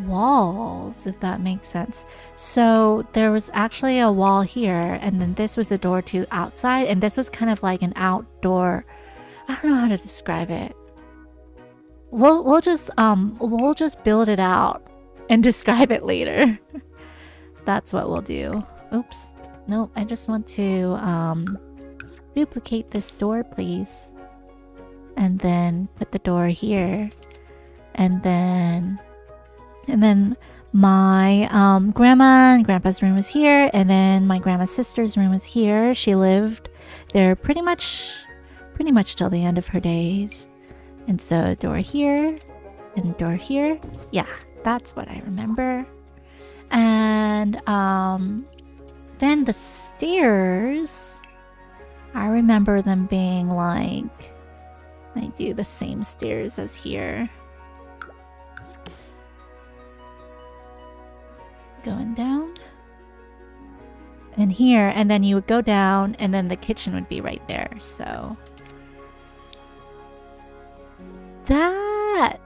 walls, if that makes sense. So there was actually a wall here, and then this was a door to outside, and this was kind of like an outdoor, I don't know how to describe it. We'll just build it out and describe it later. That's what we'll do. Oops. No, I just want to duplicate this door, please. And then put the door here. And then my grandma and grandpa's room was here, and then my grandma's sister's room was here. She lived there pretty much till the end of her days. And so a door here and a door here. Yeah, that's what I remember. And then the stairs, I remember them being like, I do the same stairs as here. Going down. And here, and then you would go down, and then the kitchen would be right there, so that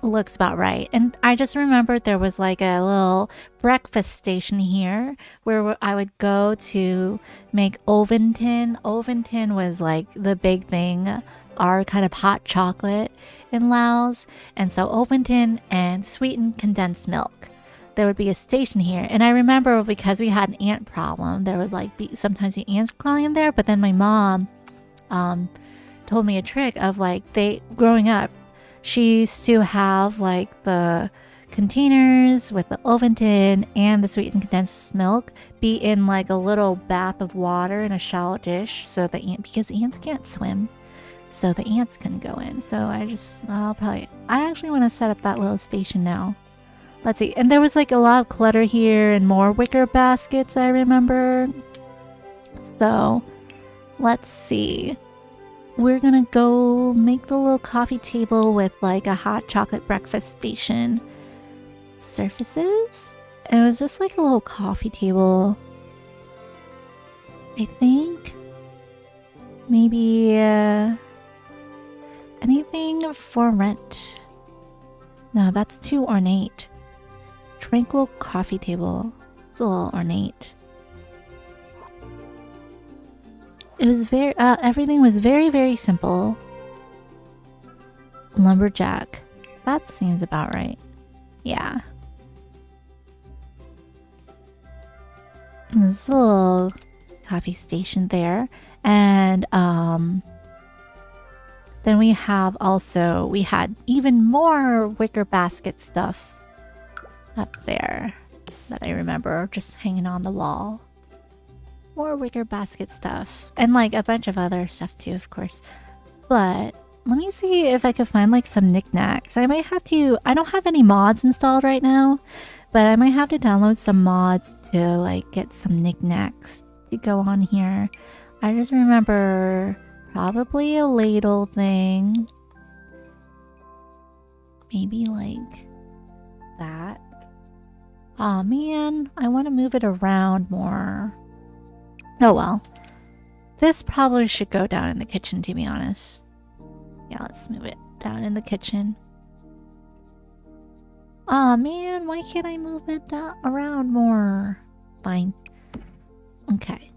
looks about right. And I just remembered there was like a little breakfast station here where I would go to make Oventin. Oventin was like the big thing, our kind of hot chocolate in Laos. And so Oventin and sweetened condensed milk. There would be a station here. And I remember because we had an ant problem, there would like be sometimes the ants crawling in there. But then my mom told me a trick of like growing up, she used to have like the containers with the Oventin and the sweetened condensed milk be in like a little bath of water in a shallow dish, so because ants can't swim, so the ants can go in. So I actually want to set up that little station now. Let's see. And there was like a lot of clutter here and more wicker baskets, I remember. So let's see. We're gonna go make the little coffee table with like a hot chocolate breakfast station surfaces. And it was just like a little coffee table. I think maybe anything for rent. No, that's too ornate. Tranquil coffee table. It's a little ornate. It was everything was very, very simple. Lumberjack. That seems about right. Yeah. And there's a little coffee station there. And then we had even more wicker basket stuff up there that I remember just hanging on the wall. More wicker basket stuff. And like a bunch of other stuff too, of course. But let me see if I could find like some knickknacks. I might have to... I don't have any mods installed right now, but I might have to download some mods to like get some knickknacks to go on here. I just remember probably a ladle thing. Maybe like that. Aw, man, I want to move it around more. Oh well. This probably should go down in the kitchen, to be honest. Yeah, let's move it down in the kitchen. Aw, man, why can't I move it down around more? Fine. Okay.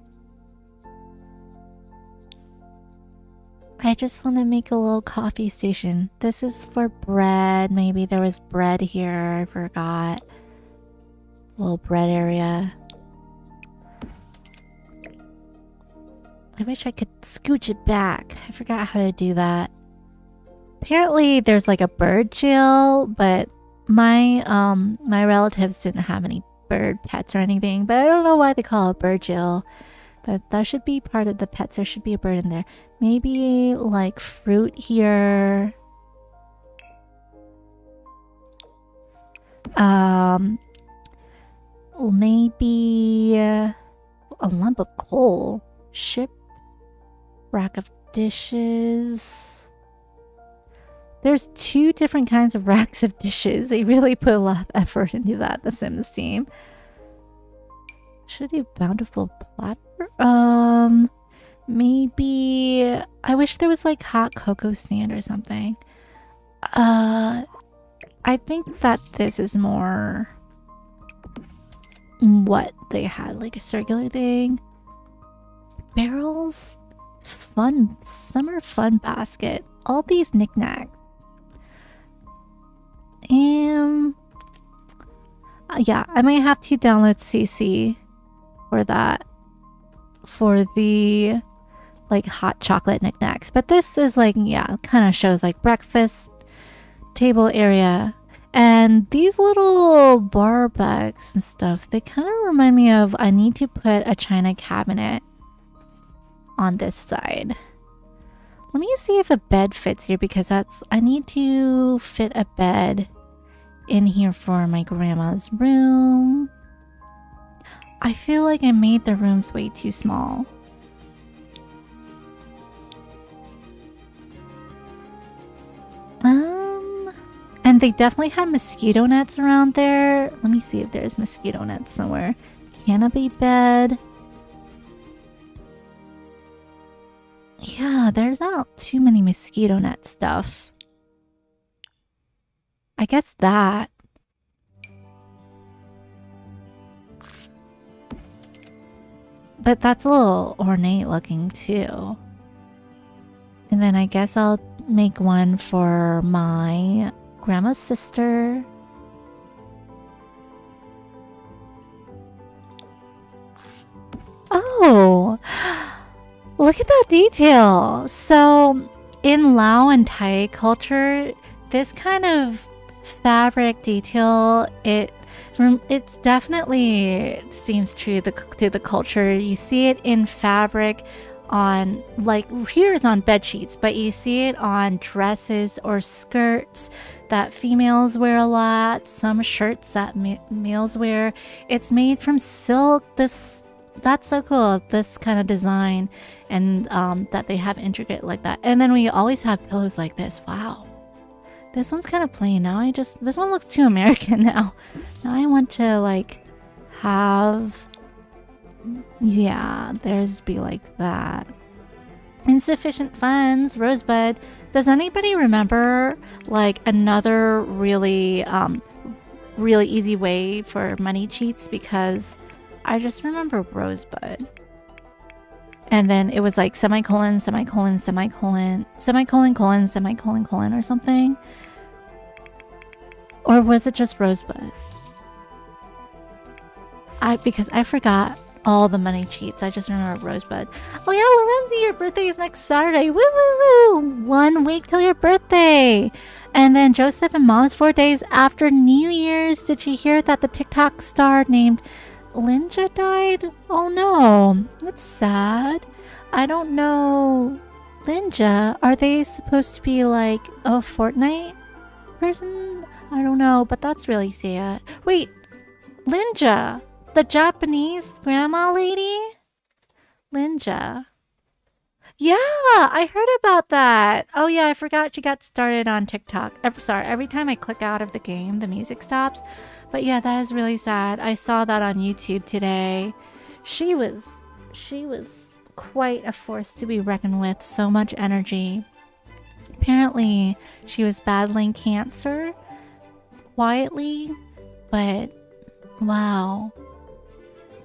I just want to make a little coffee station. This is for bread. Maybe there was bread here. I forgot. Little bread area. I wish I could scooch it back. I forgot how to do that. Apparently there's like a bird jail, but my relatives didn't have any bird pets or anything. But I don't know why they call it bird jail. But that should be part of the pets. There should be a bird in there. Maybe like fruit here. Maybe a lump of coal. Ship. Rack of dishes. There's 2 different kinds of racks of dishes. They really put a lot of effort into that, the Sims team. Should I do bountiful platter? Maybe... I wish there was like hot cocoa stand or something. I think that this is more what they had, like a circular thing. Barrels? Fun, summer fun basket. All these knickknacks. Yeah, I might have to download CC for that. For the like hot chocolate knickknacks. But this is like, yeah, kind of shows like breakfast table area. And these little bar bags and stuff, they kind of remind me of, I need to put a china cabinet on this side. Let me see if a bed fits here, because I need to fit a bed in here for my grandma's room. I feel like I made the rooms way too small. And they definitely had mosquito nets around there. Let me see if there's mosquito nets somewhere. Canopy bed. Yeah, there's not too many mosquito net stuff. I guess that. But that's a little ornate looking too. And then I guess I'll make one for my grandma's sister. Oh, look at that detail. So in Lao and Thai culture, this kind of fabric detail, it's definitely seems true to the culture. You see it in fabric on, like, here it's on bed sheets, but you see it on dresses or skirts that females wear a lot, some shirts that males wear. It's made from silk. That's so cool, this kind of design, and that they have intricate like that. And then we always have pillows like this. Wow, this one's kind of plain now. This one looks too American now. Now I want to like have, yeah, theirs be like that. Insufficient funds, Rosebud. Does anybody remember like another really really easy way for money cheats? Because I just remember Rosebud. And then it was like semicolon, semicolon, semicolon, semicolon, colon, semicolon, colon or something. Or was it just Rosebud? Because I forgot all the money cheats. I just remember Rosebud. Oh yeah, Lorenzi, your birthday is next Saturday. Woo woo woo! 1 week till your birthday. And then Joseph and Mom's 4 days after New Year's. Did you hear that the TikTok star named Linja died? Oh no, that's sad. I don't know. Linja, are they supposed to be like a Fortnite person? I don't know, but that's really sad. Wait, Linja, the Japanese grandma lady? Linja. Yeah, I heard about that. Oh yeah, I forgot she got started on TikTok. Every time I click out of the game, the music stops. But yeah, that is really sad. I saw that on YouTube today. She was quite a force to be reckoned with. So much energy. Apparently, she was battling cancer quietly, but wow,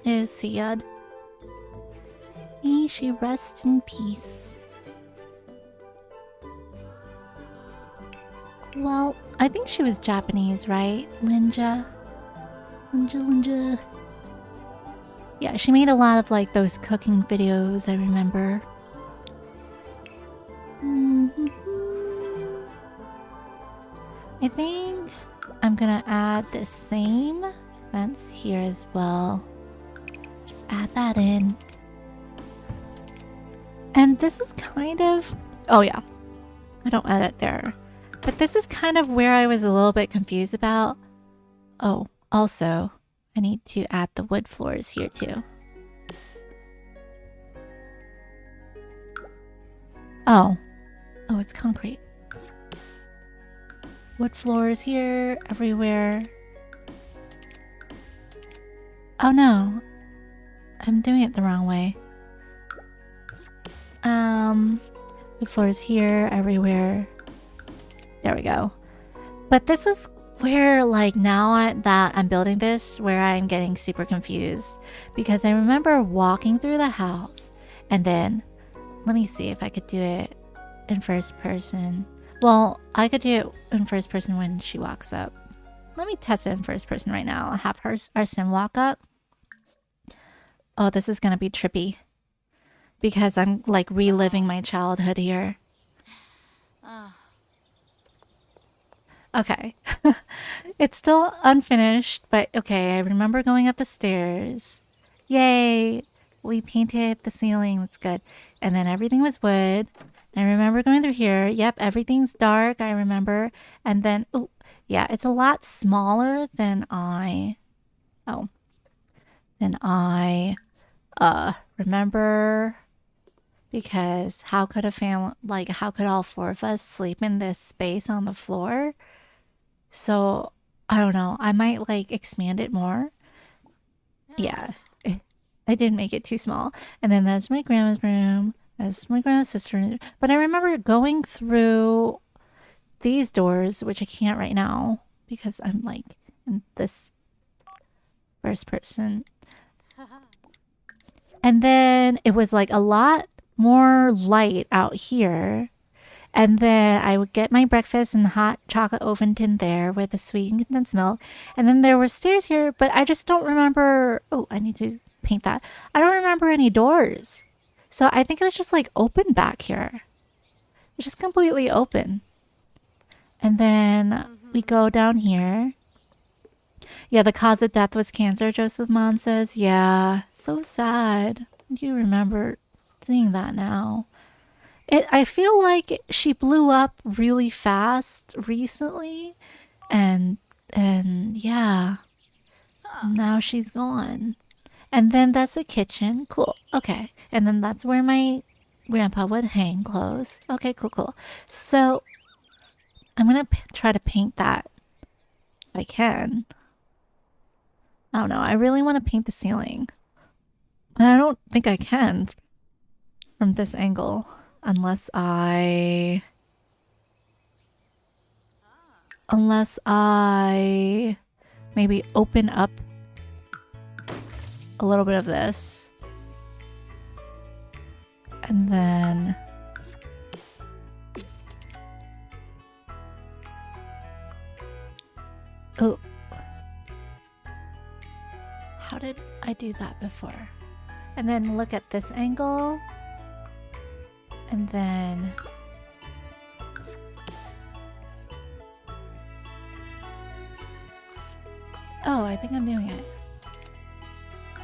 it is sad. May she rest in peace. Well, I think she was Japanese, right? Linja. Yeah, she made a lot of like those cooking videos, I remember. I think I'm gonna add the same fence here as well. Just add that in. And this is kind of... Oh yeah, I don't edit there. But this is kind of where I was a little bit confused about. Oh, also, I need to add the wood floors here too. Oh, it's concrete. Wood floors here, everywhere. Oh no, I'm doing it the wrong way. Wood floors here, everywhere. There we go. But this is where, like, now that I'm building this, where I'm getting super confused. Because I remember walking through the house, and then, let me see if I could do it in first person. Well, I could do it in first person when she walks up. Let me test it in first person right now. I'll have our sim walk up. Oh, this is gonna be trippy. Because I'm, like, reliving my childhood here. Okay. It's still unfinished, but okay, I remember going up the stairs. Yay! We painted the ceiling, that's good. And then everything was wood. I remember going through here. Yep, everything's dark, I remember. And then, oh, yeah, it's a lot smaller than I remember. Because how could a family, like, how could all 4 of us sleep in this space on the floor? So, I don't know. I might, like, expand it more. Yeah. I did make it too small. And then that's my grandma's room. That's my grandma's sister. But I remember going through these doors, which I can't right now. Because I'm, like, in this first person. And then it was, like, a lot more light out here. And then I would get my breakfast in the hot chocolate oven tin there with the sweetened condensed milk. And then there were stairs here, but I just don't remember... Oh, I need to paint that. I don't remember any doors. So I think it was just like open back here. It's just completely open. And then we go down here. Yeah, the cause of death was cancer, Joseph Mom says. Yeah, so sad. Do you remember seeing that now? I feel like she blew up really fast recently, and yeah, now she's gone. And then that's the kitchen. Cool. Okay. And then that's where my grandpa would hang clothes. Okay, cool. So I'm gonna try to paint that if I can. I don't know. I really want to paint the ceiling, but I don't think I can from this angle. Unless I maybe open up a little bit of this. And then Oh. How did I do that before? And then look at this angle. And then... Oh, I think I'm doing it.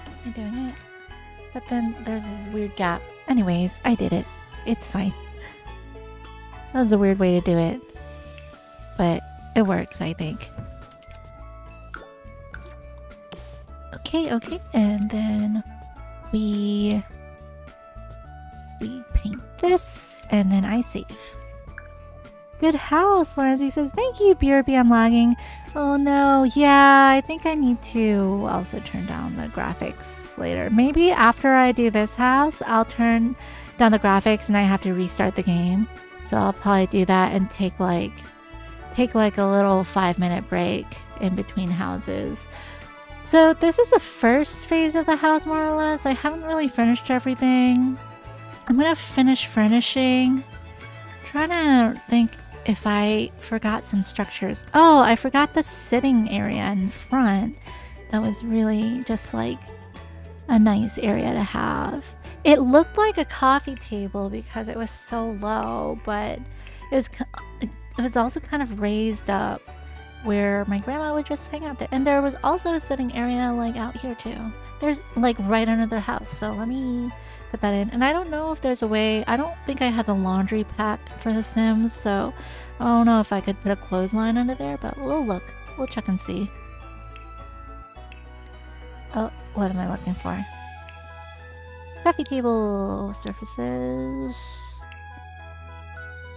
Am I doing it? But then there's this weird gap. Anyways, I did it. It's fine. That was a weird way to do it. But it works, I think. Okay, okay. And then we paint this, and then I save. Good house, Lorenzi says. Thank you, BRB. I'm lagging. Oh no, yeah, I think I need to also turn down the graphics later. Maybe after I do this house, I'll turn down the graphics and I have to restart the game. So I'll probably do that and take like a little 5-minute break in between houses. So this is the first phase of the house, more or less. I haven't really finished everything. I'm gonna finish furnishing. Trying to think if I forgot some structures. Oh, I forgot the sitting area in front. That was really just like a nice area to have. It looked like a coffee table because it was so low, but it was also kind of raised up where my grandma would just hang out there. And there was also a sitting area like out here too. There's like right under their house. So let me put that in. And I don't know if there's a way. I don't think I have a laundry pack for The Sims, so I don't know if I could put a clothesline under there, but we'll look. We'll check and see. Oh, what am I looking for? Coffee table surfaces.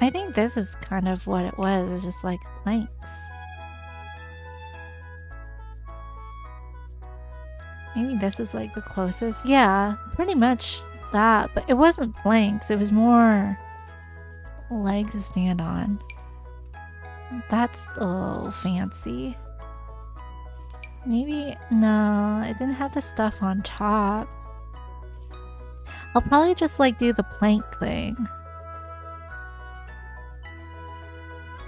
I think this is kind of what it was. It's just like planks. Maybe this is like the closest. Yeah, pretty much that, but it wasn't planks. It was more legs to stand on. That's a little fancy. Maybe, no, it didn't have the stuff on top. I'll probably just like do the plank thing.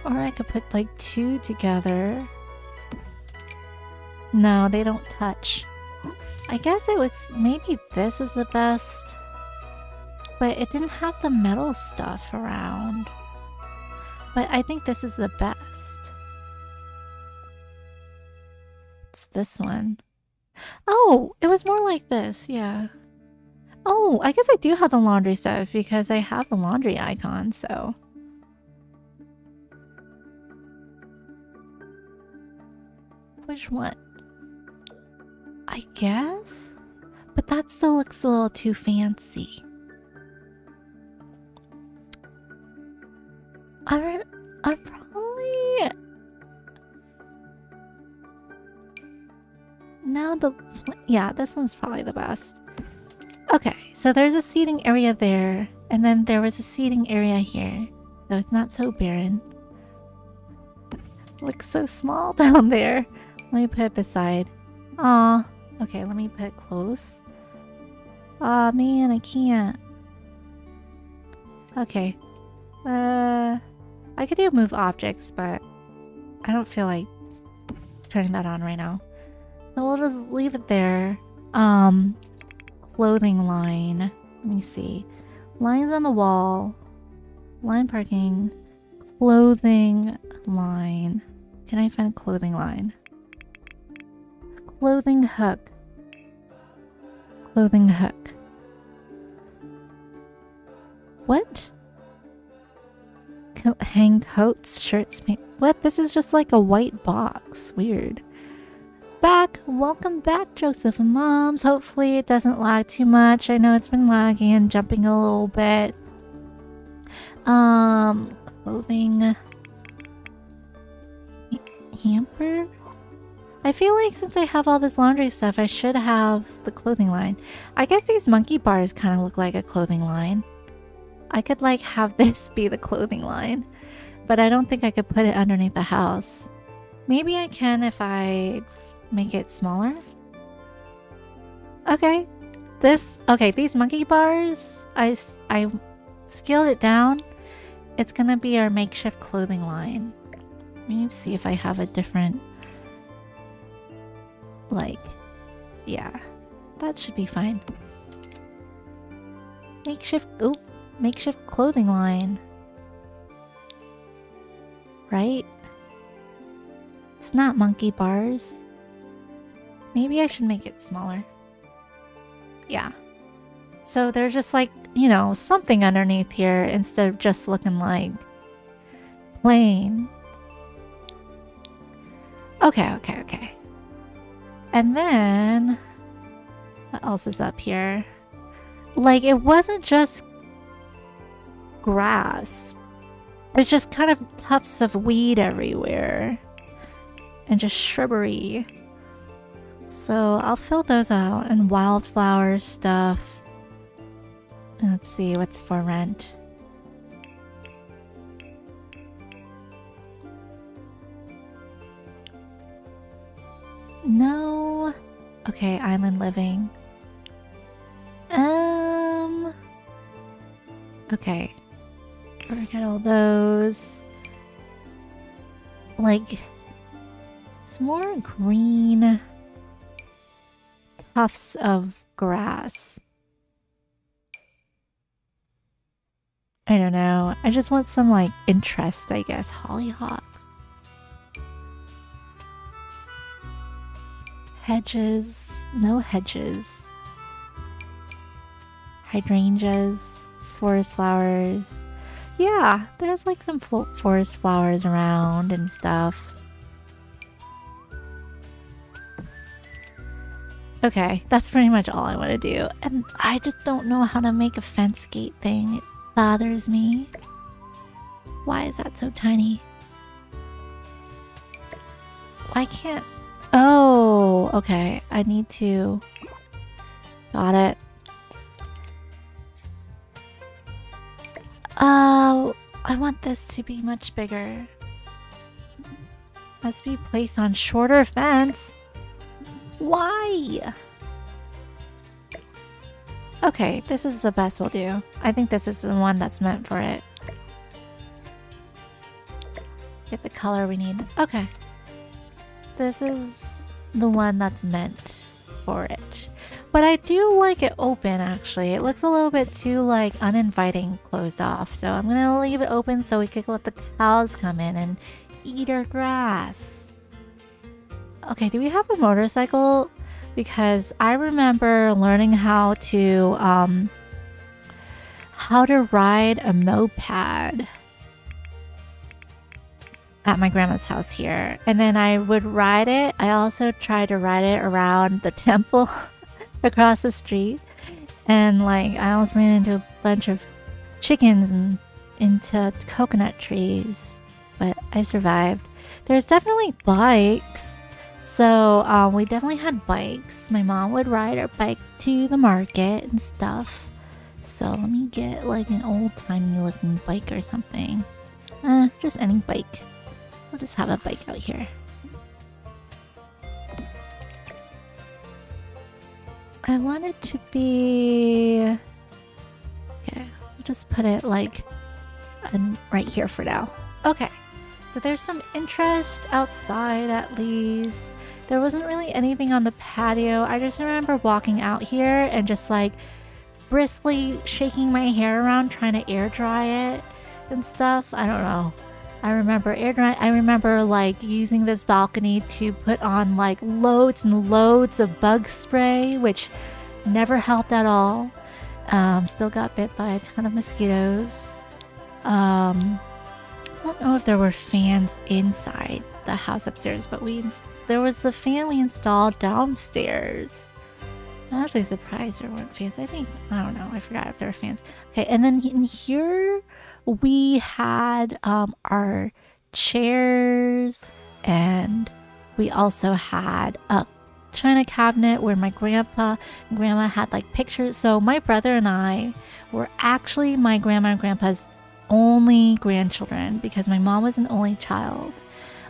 Or I could put like 2 together. No, they don't touch. I guess it was, maybe this is the best. But it didn't have the metal stuff around. But I think this is the best. It's this one. Oh, it was more like this, yeah. Oh, I guess I do have the laundry stuff because I have the laundry icon, so. Which one? I guess? But that still looks a little too fancy. I'm probably... No, yeah, this one's probably the best. Okay, so there's a seating area there, and then there was a seating area here. So it's not so barren. It looks so small down there. Let me put it beside. Aw. Okay, let me put it close. Aw, man, I can't. Okay. I could do move objects, but I don't feel like turning that on right now. So we'll just leave it there. Clothing line. Let me see. Lines on the wall. Line parking. Clothing line. Can I find a clothing line? Clothing hook. Clothing hook. What? Hang coats, shirts, what? This is just like a white box. Weird. Back. Welcome back, Joseph and Moms. Hopefully it doesn't lag too much. I know it's been lagging and jumping a little bit. Clothing. Hamper? I feel like since I have all this laundry stuff, I should have the clothing line. I guess these monkey bars kind of look like a clothing line. I could like have this be the clothing line, but I don't think I could put it underneath the house. Maybe I can if I make it smaller. Okay. These monkey bars, I scaled it down. It's gonna be our makeshift clothing line. Let me see if I have a different Like, yeah, that should be fine. Makeshift clothing line. Right? It's not monkey bars. Maybe I should make it smaller. Yeah. So there's just like, you know, something underneath here instead of just looking like plain. Okay. And then what else is up here? Like, it wasn't just grass. It's just kind of tufts of weed everywhere. And just shrubbery. So I'll fill those out and wildflower stuff. Let's see what's for rent. No. Okay, island living. Okay. Forget all those. Like, it's more green tufts of grass. I don't know. I just want some, like, interest, I guess. Hollyhocks. Hedges. No hedges. Hydrangeas. Forest flowers. Yeah, there's like some forest flowers around and stuff. Okay, that's pretty much all I want to do. And I just don't know how to make a fence gate thing. It bothers me. Why is that so tiny? Why can't... Oh, okay. I need to... Got it. Oh, I want this to be much bigger. Must be placed on shorter fence. Why? Okay, this is the best we'll do. I think this is the one that's meant for it. Get the color we need. Okay. This is the one that's meant for it. But I do like it open, actually. It looks a little bit too, like, uninviting closed off. So I'm gonna leave it open so we can let the cows come in and eat our grass. Okay, do we have a motorcycle? Because I remember learning how to ride a moped at my grandma's house here. And then I would ride it. I also tried to ride it around the temple across the street. And like, I almost ran into a bunch of chickens and into coconut trees. But I survived. There's definitely bikes. So we definitely had bikes. My mom would ride our bike to the market and stuff. So let me get like an old-timey looking bike or something. Just any bike. We'll just have a bike out here. I want it to be... Okay, we'll just put it like right here for now. Okay, so there's some interest outside at least. There wasn't really anything on the patio. I just remember walking out here and just like briskly shaking my hair around trying to air dry it and stuff. I don't know. I remember air dry. I remember like using this balcony to put on like loads and loads of bug spray, which never helped at all. Still got bit by a ton of mosquitoes. I don't know if there were fans inside the house upstairs, but there was a fan we installed downstairs. I'm actually surprised there weren't fans. I don't know. I forgot if there were fans. Okay, and then in here we had our chairs, and we also had a china cabinet where my grandpa and grandma had like pictures. So my brother and I were actually my grandma and grandpa's only grandchildren because my mom was an only child.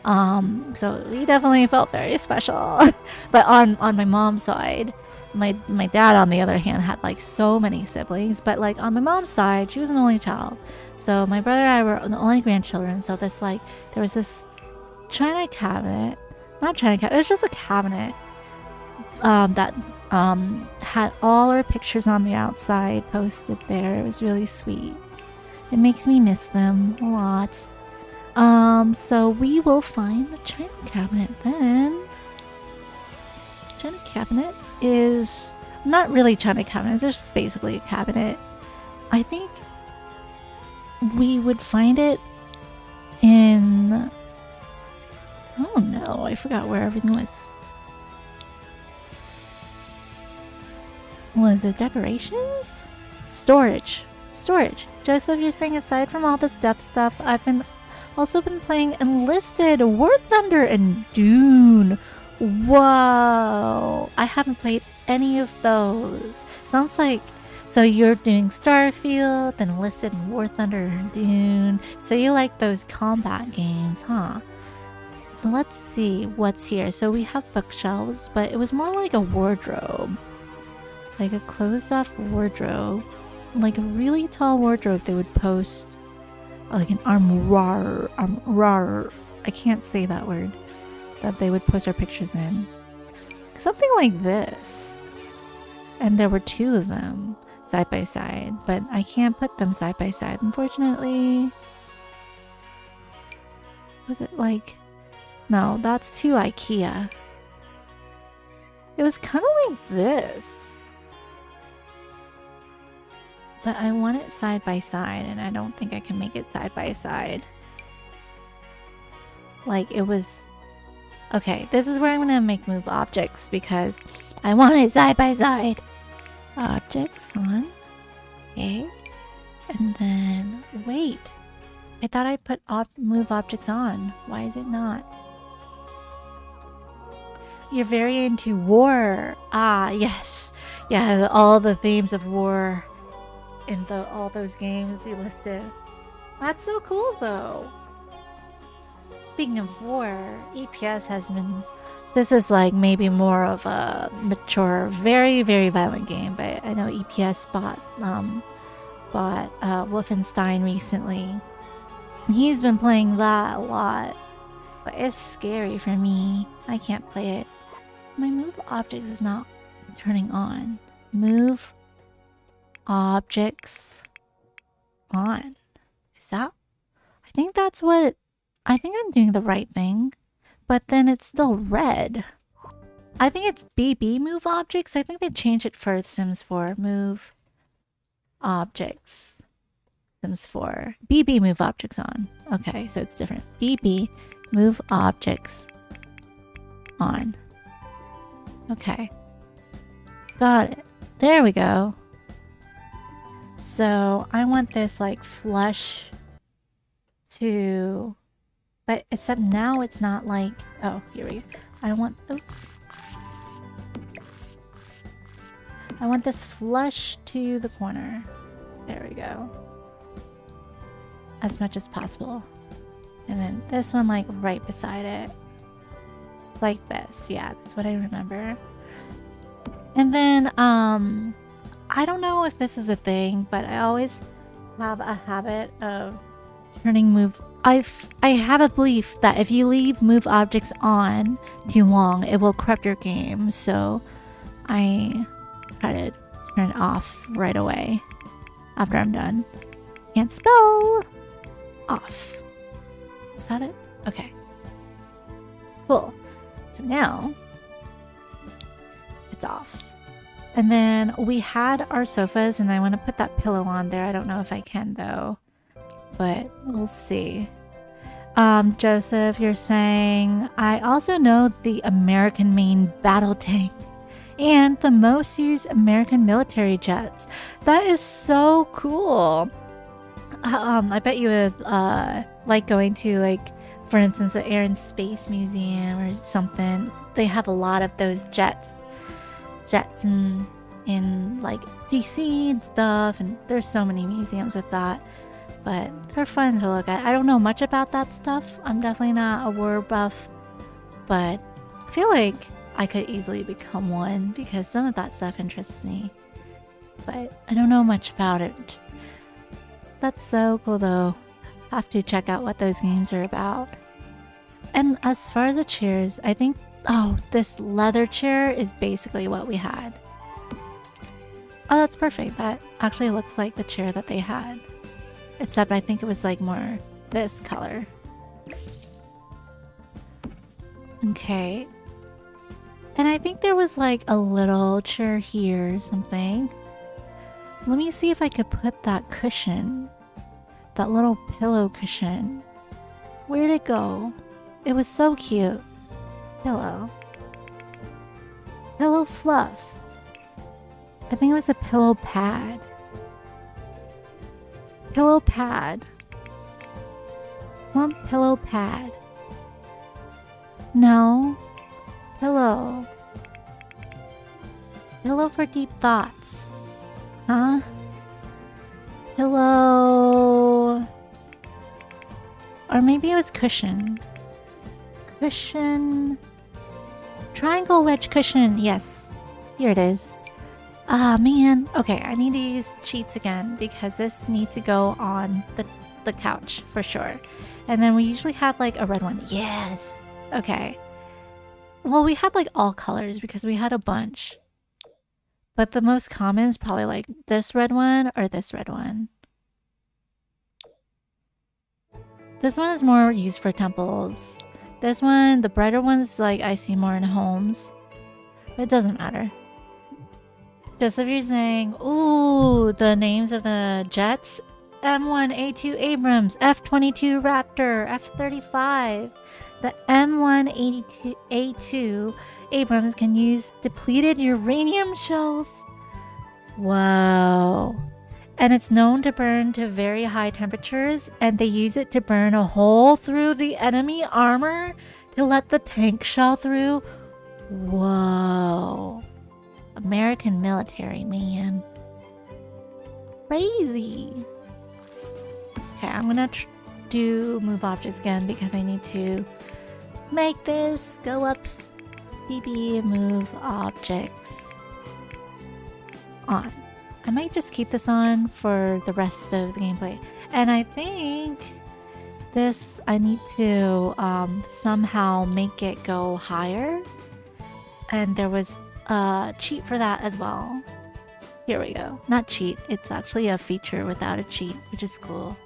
So we definitely felt very special. But on my mom's side, my dad on the other hand had like so many siblings, but like on my mom's side she was an only child, so my brother and I were the only grandchildren. So this like there was this china cabinet, not china cabinet, it was just a cabinet that had all our pictures on the outside posted there. It was really sweet. It makes me miss them a lot. So we will find the china cabinet then. China cabinets is not really china cabinets, it's just basically a cabinet. I think we would find it in, oh no, I forgot where everything was. Was it decorations? Storage. Joseph, you're saying aside from all this death stuff, I've also been playing Enlisted, War Thunder, and Dune. Whoa! I haven't played any of those. Sounds like, so you're doing Starfield, then Enlisted, and War Thunder, and Dune. So you like those combat games, huh? So let's see what's here. So we have bookshelves, but it was more like a wardrobe. Like a closed-off wardrobe. Like a really tall wardrobe they would post. Like an armoire. I can't say that word. That they would post our pictures in. Something like this. And there were two of them side by side. But I can't put them side by side, unfortunately. Was it like... No, that's too IKEA. It was kind of like this. But I want it side by side, and I don't think I can make it side by side. Like, it was... Okay, this is where I'm gonna make move objects, because I want it side by side. Objects on. Okay. And then... Wait. I thought I put move objects on. Why is it not? You're very into war. Ah, yes. Yeah, all the themes of war in all those games you listed. That's so cool, though. Speaking of war, EPS has been... This is like maybe more of a mature, very, very violent game, but I know EPS bought Wolfenstein recently. He's been playing that a lot, but it's scary for me. I can't play it. My move objects is not turning on. Move objects on. Is that? I think that's what... I think I'm doing the right thing, but then it's still red. I think it's BB move objects. I think they changed it for Sims 4. Move objects. Sims 4. BB move objects on. Okay, so it's different. BB move objects on. Okay. Got it. There we go. So I want this like flush to... But except now it's not like... Oh, here we go. I want... Oops. I want this flush to the corner. There we go. As much as possible. And then this one like right beside it. Like this. Yeah, that's what I remember. And then, I don't know if this is a thing, but I always have a habit of turning move... I have a belief that if you leave move objects on too long, it will corrupt your game. So I try to turn it off right away after I'm done. Can't spell. Off. Is that it? Okay. Cool. So now it's off. And then we had our sofas, and I want to put that pillow on there. I don't know if I can though. But we'll see. Joseph, you're saying, I also know the American main battle tank and the most used American military jets. That is so cool. I bet you would like going to, like, for instance, the Air and Space Museum or something. They have a lot of those jets in like DC and stuff, and there's so many museums with that. But they're fun to look at. I don't know much about that stuff. I'm definitely not a war buff. But I feel like I could easily become one because some of that stuff interests me. But I don't know much about it. That's so cool though. Have to check out what those games are about. And as far as the chairs, I think Oh, this leather chair is basically what we had. Oh, that's perfect. That actually looks like the chair that they had. Except I think it was like more this color. Okay. And I think there was like a little chair here or something. Let me see if I could put that cushion. That little pillow cushion. Where'd it go? It was so cute. Pillow. Pillow fluff. I think it was a pillow pad. Pillow pad. Plump pillow pad. No. Pillow. Pillow for deep thoughts. Huh? Pillow. Or maybe it was cushion. Cushion. Triangle wedge cushion. Yes. Here it is. Ah, man. Okay, I need to use cheats again because this needs to go on the couch for sure. And then we usually had like a red one. Yes. Okay. Well, we had like all colors because we had a bunch. But the most common is probably like this red one or this red one. This one is more used for temples. This one, the brighter ones, like I see more in homes. But it doesn't matter. Just if you're saying, ooh, the names of the jets. M1A2 Abrams, F-22 Raptor, F-35. The M1A2 Abrams can use depleted uranium shells. Whoa. And it's known to burn to very high temperatures, and they use it to burn a hole through the enemy armor to let the tank shell through. Whoa. American military, man. Crazy. Okay, I'm gonna do move objects again because I need to make this go up. BB move objects on. I might just keep this on for the rest of the gameplay. And I think this, I need to somehow make it go higher. And there was a cheat for that as well. Here we go. Not cheat, it's actually a feature without a cheat, which is cool.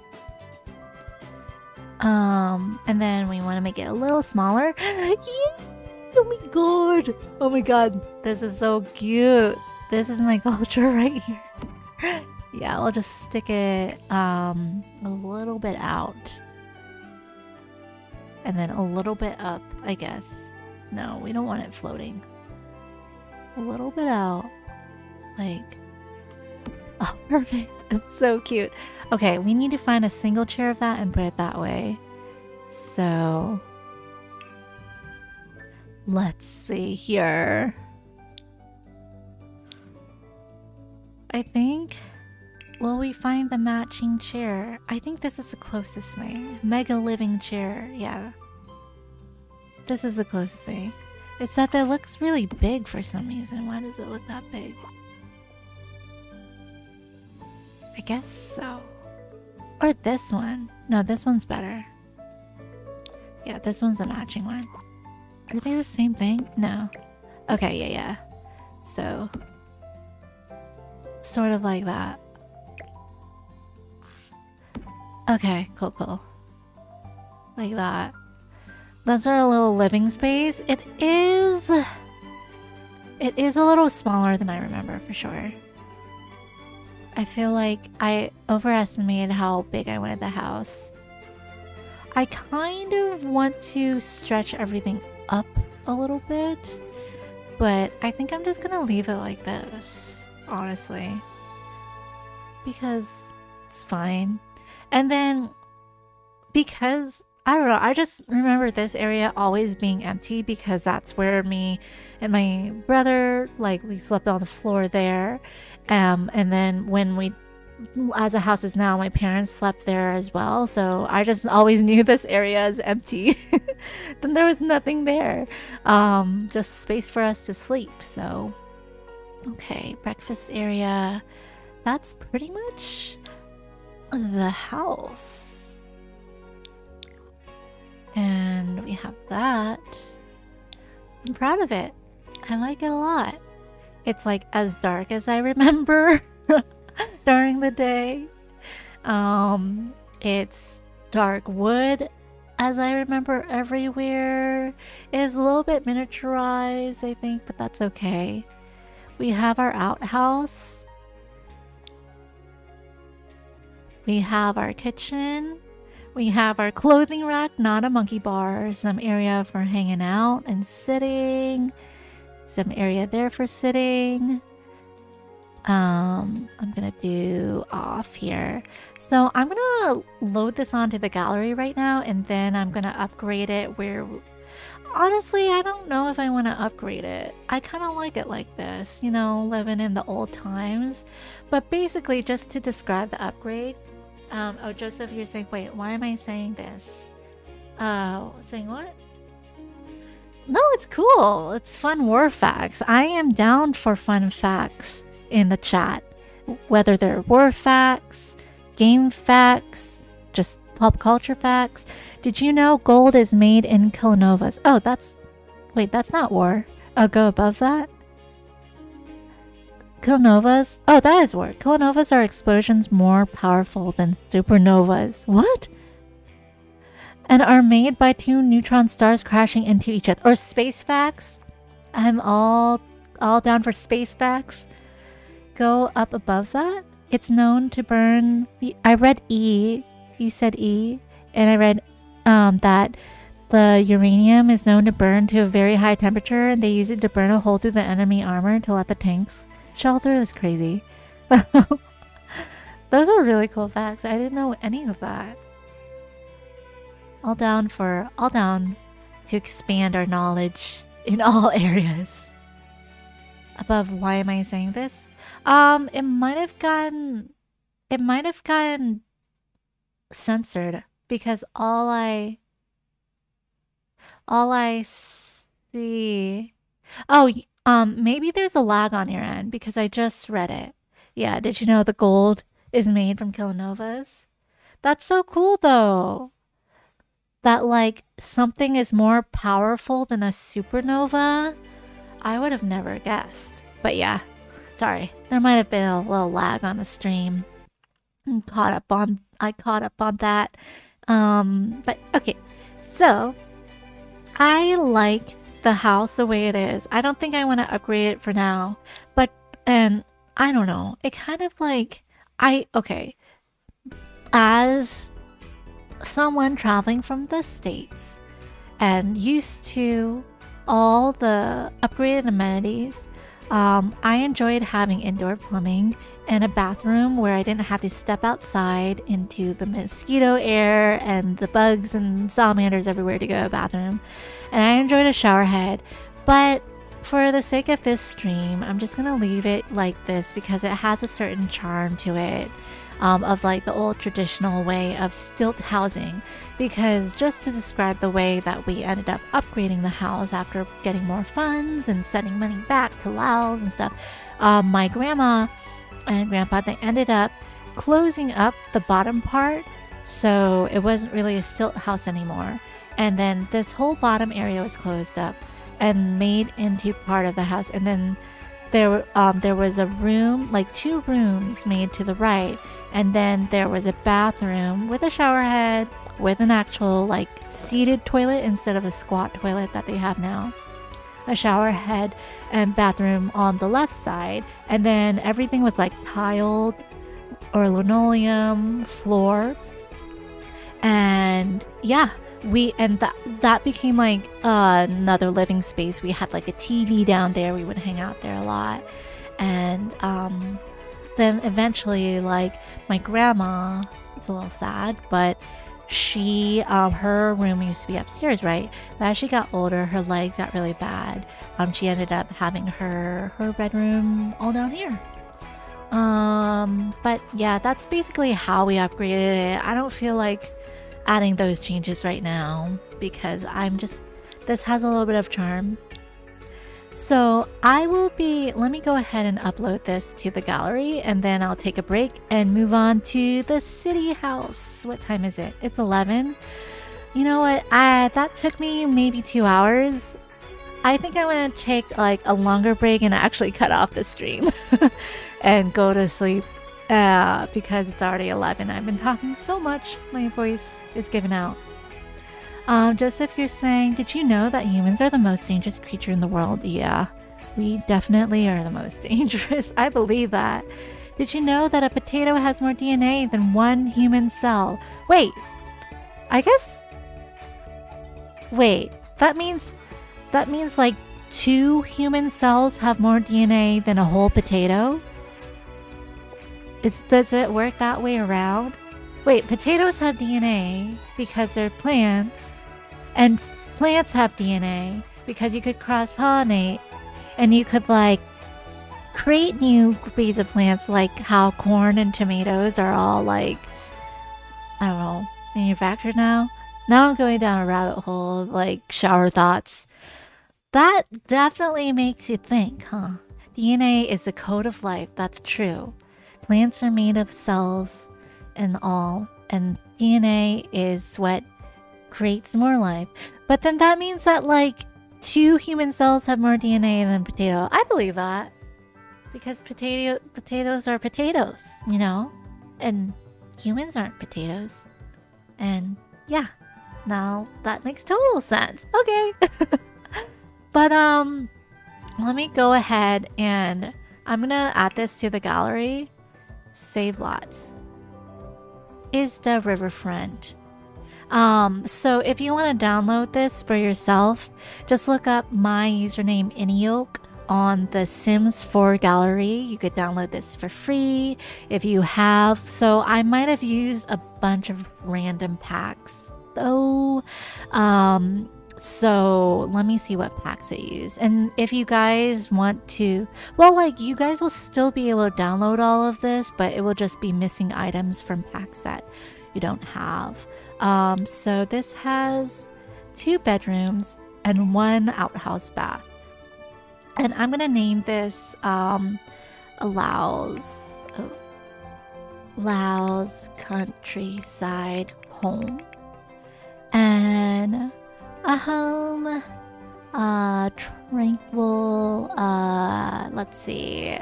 And then we want to make it a little smaller. Yeah! Oh my god! Oh my god, this is so cute. This is my culture right here. Yeah, I'll just stick it a little bit out. And then a little bit up, I guess. No, we don't want it floating. A little bit out. Like... Oh, perfect. It's so cute. Okay, we need to find a single chair of that and put it that way. So... Let's see here. I think... Will we find the matching chair? I think this is the closest thing. Mega living chair, yeah. This is the closest thing. It's that it looks really big for some reason. Why does it look that big? I guess so. Or this one. No, this one's better. Yeah, this one's a matching one. Are they the same thing? No. Okay, yeah. So... Sort of like that. Okay, cool. Like that. That's our little living space. It is a little smaller than I remember for sure. I feel like I overestimated how big I wanted the house. I kind of want to stretch everything up a little bit, but I think I'm just gonna leave it like this, honestly. Because it's fine. And then, because, I don't know, I just remember this area always being empty because that's where me and my brother, like, we slept on the floor there. And then when we, as a house is now, my parents slept there as well. So I just always knew this area is empty. Then there was nothing there. Just space for us to sleep. So, okay, breakfast area. That's pretty much the house. And we have that. I'm proud of it. I like it a lot. It's like as dark as I remember during the day. It's dark wood as I remember everywhere. It's a little bit miniaturized, I think, but that's okay. We have our outhouse. We have our kitchen. We have our clothing rack, not a monkey bar. Some area for hanging out and sitting. Some area there for sitting. I'm gonna do off here. So I'm gonna load this onto the gallery right now, and then I'm gonna upgrade it where... Honestly, I don't know if I want to upgrade it. I kind of like it like this, you know, living in the old times. But basically, just to describe the upgrade... oh, Joseph, you're saying, wait, why am I saying this? Saying what? No, it's cool. It's fun war facts. I am down for fun facts in the chat. Whether they're war facts, game facts, just pop culture facts. Did you know gold is made in kilonovas? Oh, that's... Wait, that's not war. Oh, go above that. Kilonovas? Oh, that is war. Kilonovas are explosions more powerful than supernovas. What? And are made by two neutron stars crashing into each other. Or space facts. I'm all down for space facts. Go up above that. It's known to burn... I read E. You said E. And I read that the uranium is known to burn to a very high temperature, and they use it to burn a hole through the enemy armor to let the tanks shell through. Is crazy. Those are really cool facts. I didn't know any of that. All down to expand our knowledge in all areas. Above, why am I saying this? It might have gotten censored because all I see... Oh, maybe there's a lag on your end because I just read it. Yeah, did you know the gold is made from kilonovas? That's so cool though. That like something is more powerful than a supernova. I would have never guessed. But yeah, sorry. There might have been a little lag on the stream. I caught up on that. But okay. So I like the house the way it is. I don't think I want to upgrade it for now. And I don't know. It kind of like okay. As someone traveling from the States and used to all the upgraded amenities, I enjoyed having indoor plumbing and a bathroom where I didn't have to step outside into the mosquito air and the bugs and salamanders everywhere to go to the bathroom. And I enjoyed a shower head, but for the sake of this stream, I'm just gonna leave it like this because it has a certain charm to it. Of like the old traditional way of stilt housing, because just to describe the way that we ended up upgrading the house after getting more funds and sending money back to Laos and stuff, my grandma and grandpa, they ended up closing up the bottom part, so it wasn't really a stilt house anymore, and then this whole bottom area was closed up and made into part of the house, and then there was a room, like 2 rooms made to the right, and then there was a bathroom with a shower head with an actual like seated toilet instead of a squat toilet that they have now. A shower head and bathroom on the left side, and then everything was like tiled or linoleum floor. And yeah, that became like another living space. We had like a TV down there. We would hang out there a lot. And then eventually, like, my grandma, it's a little sad, but she her room used to be upstairs, right? But as she got older, her legs got really bad. She ended up having her bedroom all down here. But yeah, that's basically how we upgraded it. I don't feel like adding those changes right now because this has a little bit of charm. So let me go ahead and upload this to the gallery, and then I'll take a break and move on to the city house. What time is it? It's 11. You know what? That took me maybe 2 hours. I think I'm gonna take like a longer break and actually cut off the stream and go to sleep because it's already 11. I've been talking so much, my voice is giving out. Joseph, you're saying, did you know that humans are the most dangerous creature in the world? Yeah, we definitely are the most dangerous. I believe that. Did you know that a potato has more DNA than one human cell? Wait, I guess... Wait, that means like 2 human cells have more DNA than a whole potato? Does it work that way around? Wait, potatoes have DNA because they're plants, and plants have DNA because you could cross-pollinate, and you could like create new breeds of plants, like how corn and tomatoes are all like, I don't know, manufactured now. Now I'm going down a rabbit hole of like shower thoughts. That definitely makes you think, huh? DNA is the code of life, that's true. Plants are made of cells and all, and DNA is what creates more life. But then that means that like 2 human cells have more DNA than potato. I believe that. Because potatoes are potatoes, you know? And humans aren't potatoes. And yeah, now that makes total sense. Okay. But let me go ahead and I'm gonna add this to the gallery. Save lots. Is the riverfront. So if you want to download this for yourself, just look up my username Inioke on the Sims 4 gallery. You could download this for free if you have. So I might have used a bunch of random packs though. So let me see what packs I use. And if you guys want to, well, like you guys will still be able to download all of this, but it will just be missing items from packs that you don't have. So this has 2 bedrooms and 1 outhouse bath. And I'm gonna name this Laos countryside home. And a home, tranquil, let's see,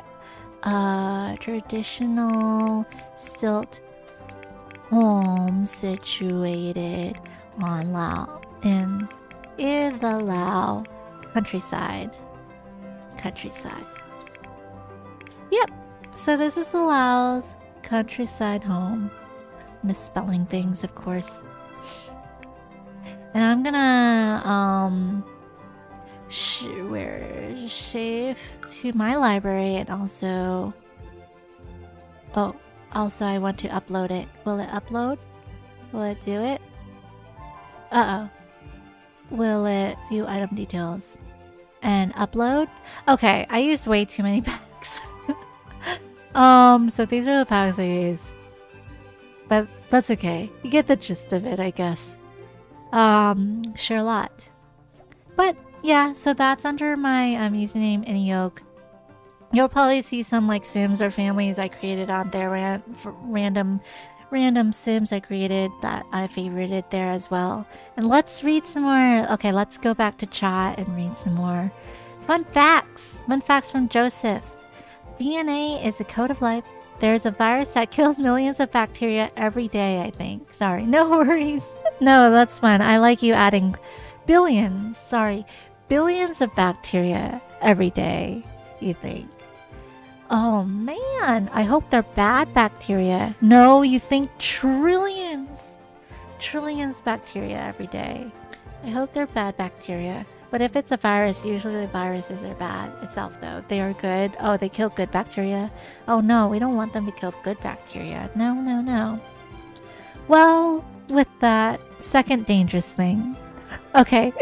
traditional stilt home situated on Lao in the Lao countryside. Yep, so this is the Laos countryside home. Misspelling things, of course. And I'm gonna save to my library, and also I want to upload it. Will it upload? Will it do it? Will it view item details and upload? Okay, I used way too many packs. So these are the packs I used, but that's okay. You get the gist of it, I guess. Share a lot. But yeah, so that's under my username Inioke. You'll probably see some like Sims or families I created on there, random Sims I created that I favorited there as well. And let's read some more. Okay, let's go back to chat and read some more fun facts. Fun facts from Joseph. DNA is the code of life. There's a virus that kills millions of bacteria every day, I think. Sorry, no worries. No, that's fun. I like you adding billions. Sorry, billions of bacteria every day, you think. Oh man, I hope they're bad bacteria. No, you think trillions. Trillions bacteria every day. I hope they're bad bacteria. But if it's a virus, usually the viruses are bad itself though. They are good. Oh, they kill good bacteria. Oh no, we don't want them to kill good bacteria. No, no, no. Well, with that, second dangerous thing. Okay.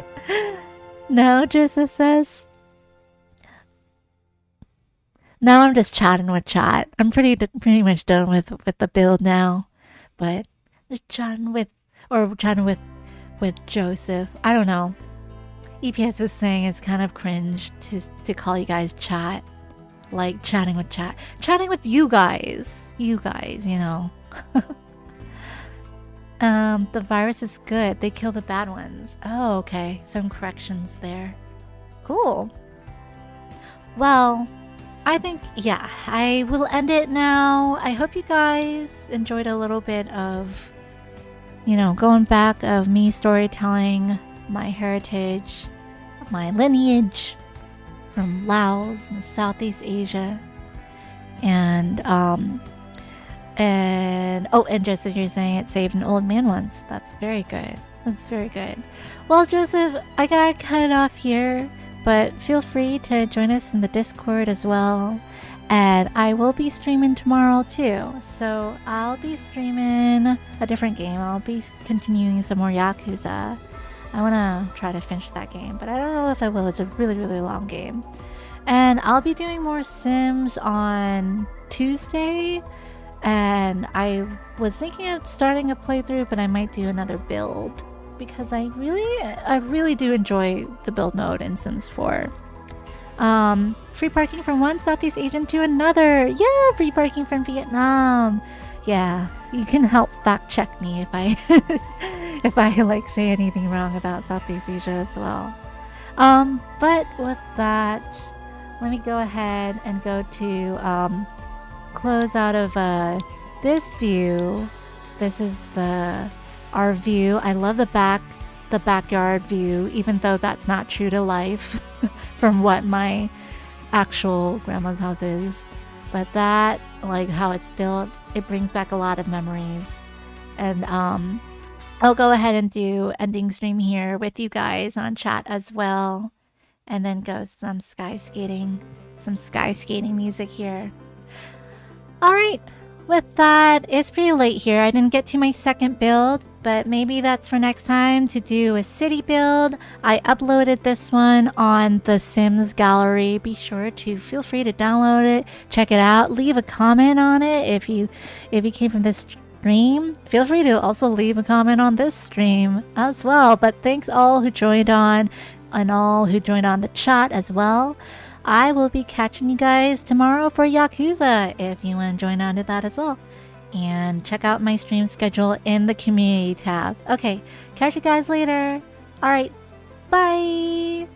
No, Joseph says. Now I'm just chatting with chat. I'm pretty much done with the build now. But just chatting with Joseph. I don't know. EPS was saying it's kind of cringe to call you guys chat. Like chatting with chat. Chatting with you guys. You guys, you know. The virus is good. They kill the bad ones. Oh, okay. Some corrections there. Cool. Well, I think, yeah, I will end it now. I hope you guys enjoyed a little bit of, going back of me storytelling my heritage, my lineage from Laos and Southeast Asia. And Joseph, you're saying it saved an old man once. That's very good. That's very good. Well, Joseph, I gotta cut it off here, but feel free to join us in the Discord as well. And I will be streaming tomorrow too. So I'll be streaming a different game. I'll be continuing some more Yakuza. I want to try to finish that game, but I don't know if I will. It's a really, really long game. And I'll be doing more Sims on Tuesday. And I was thinking of starting a playthrough, but I might do another build because I really do enjoy the build mode in Sims 4. Free parking from one Southeast Asian to another. Yeah, free parking from Vietnam. Yeah, you can help fact check me if I if I like say anything wrong about Southeast Asia as well. But with that, let me go ahead and go to close out of this view. This is our view. I love the backyard view, even though that's not true to life from what my actual grandma's house is. But that, like how it's built, it brings back a lot of memories. And I'll go ahead and do ending stream here with you guys on chat as well. And then go some sky skating music here. Alright, with that, it's pretty late here. I didn't get to my second build, but maybe that's for next time to do a city build. I uploaded this one on the Sims gallery. Be sure to feel free to download it, check it out, leave a comment on it if you came from this stream. Feel free to also leave a comment on this stream as well. But thanks all who joined on and all who joined on the chat as well. I will be catching you guys tomorrow for Yakuza if you want to join on to that as well. And check out my stream schedule in the community tab. Okay, catch you guys later. Alright, bye!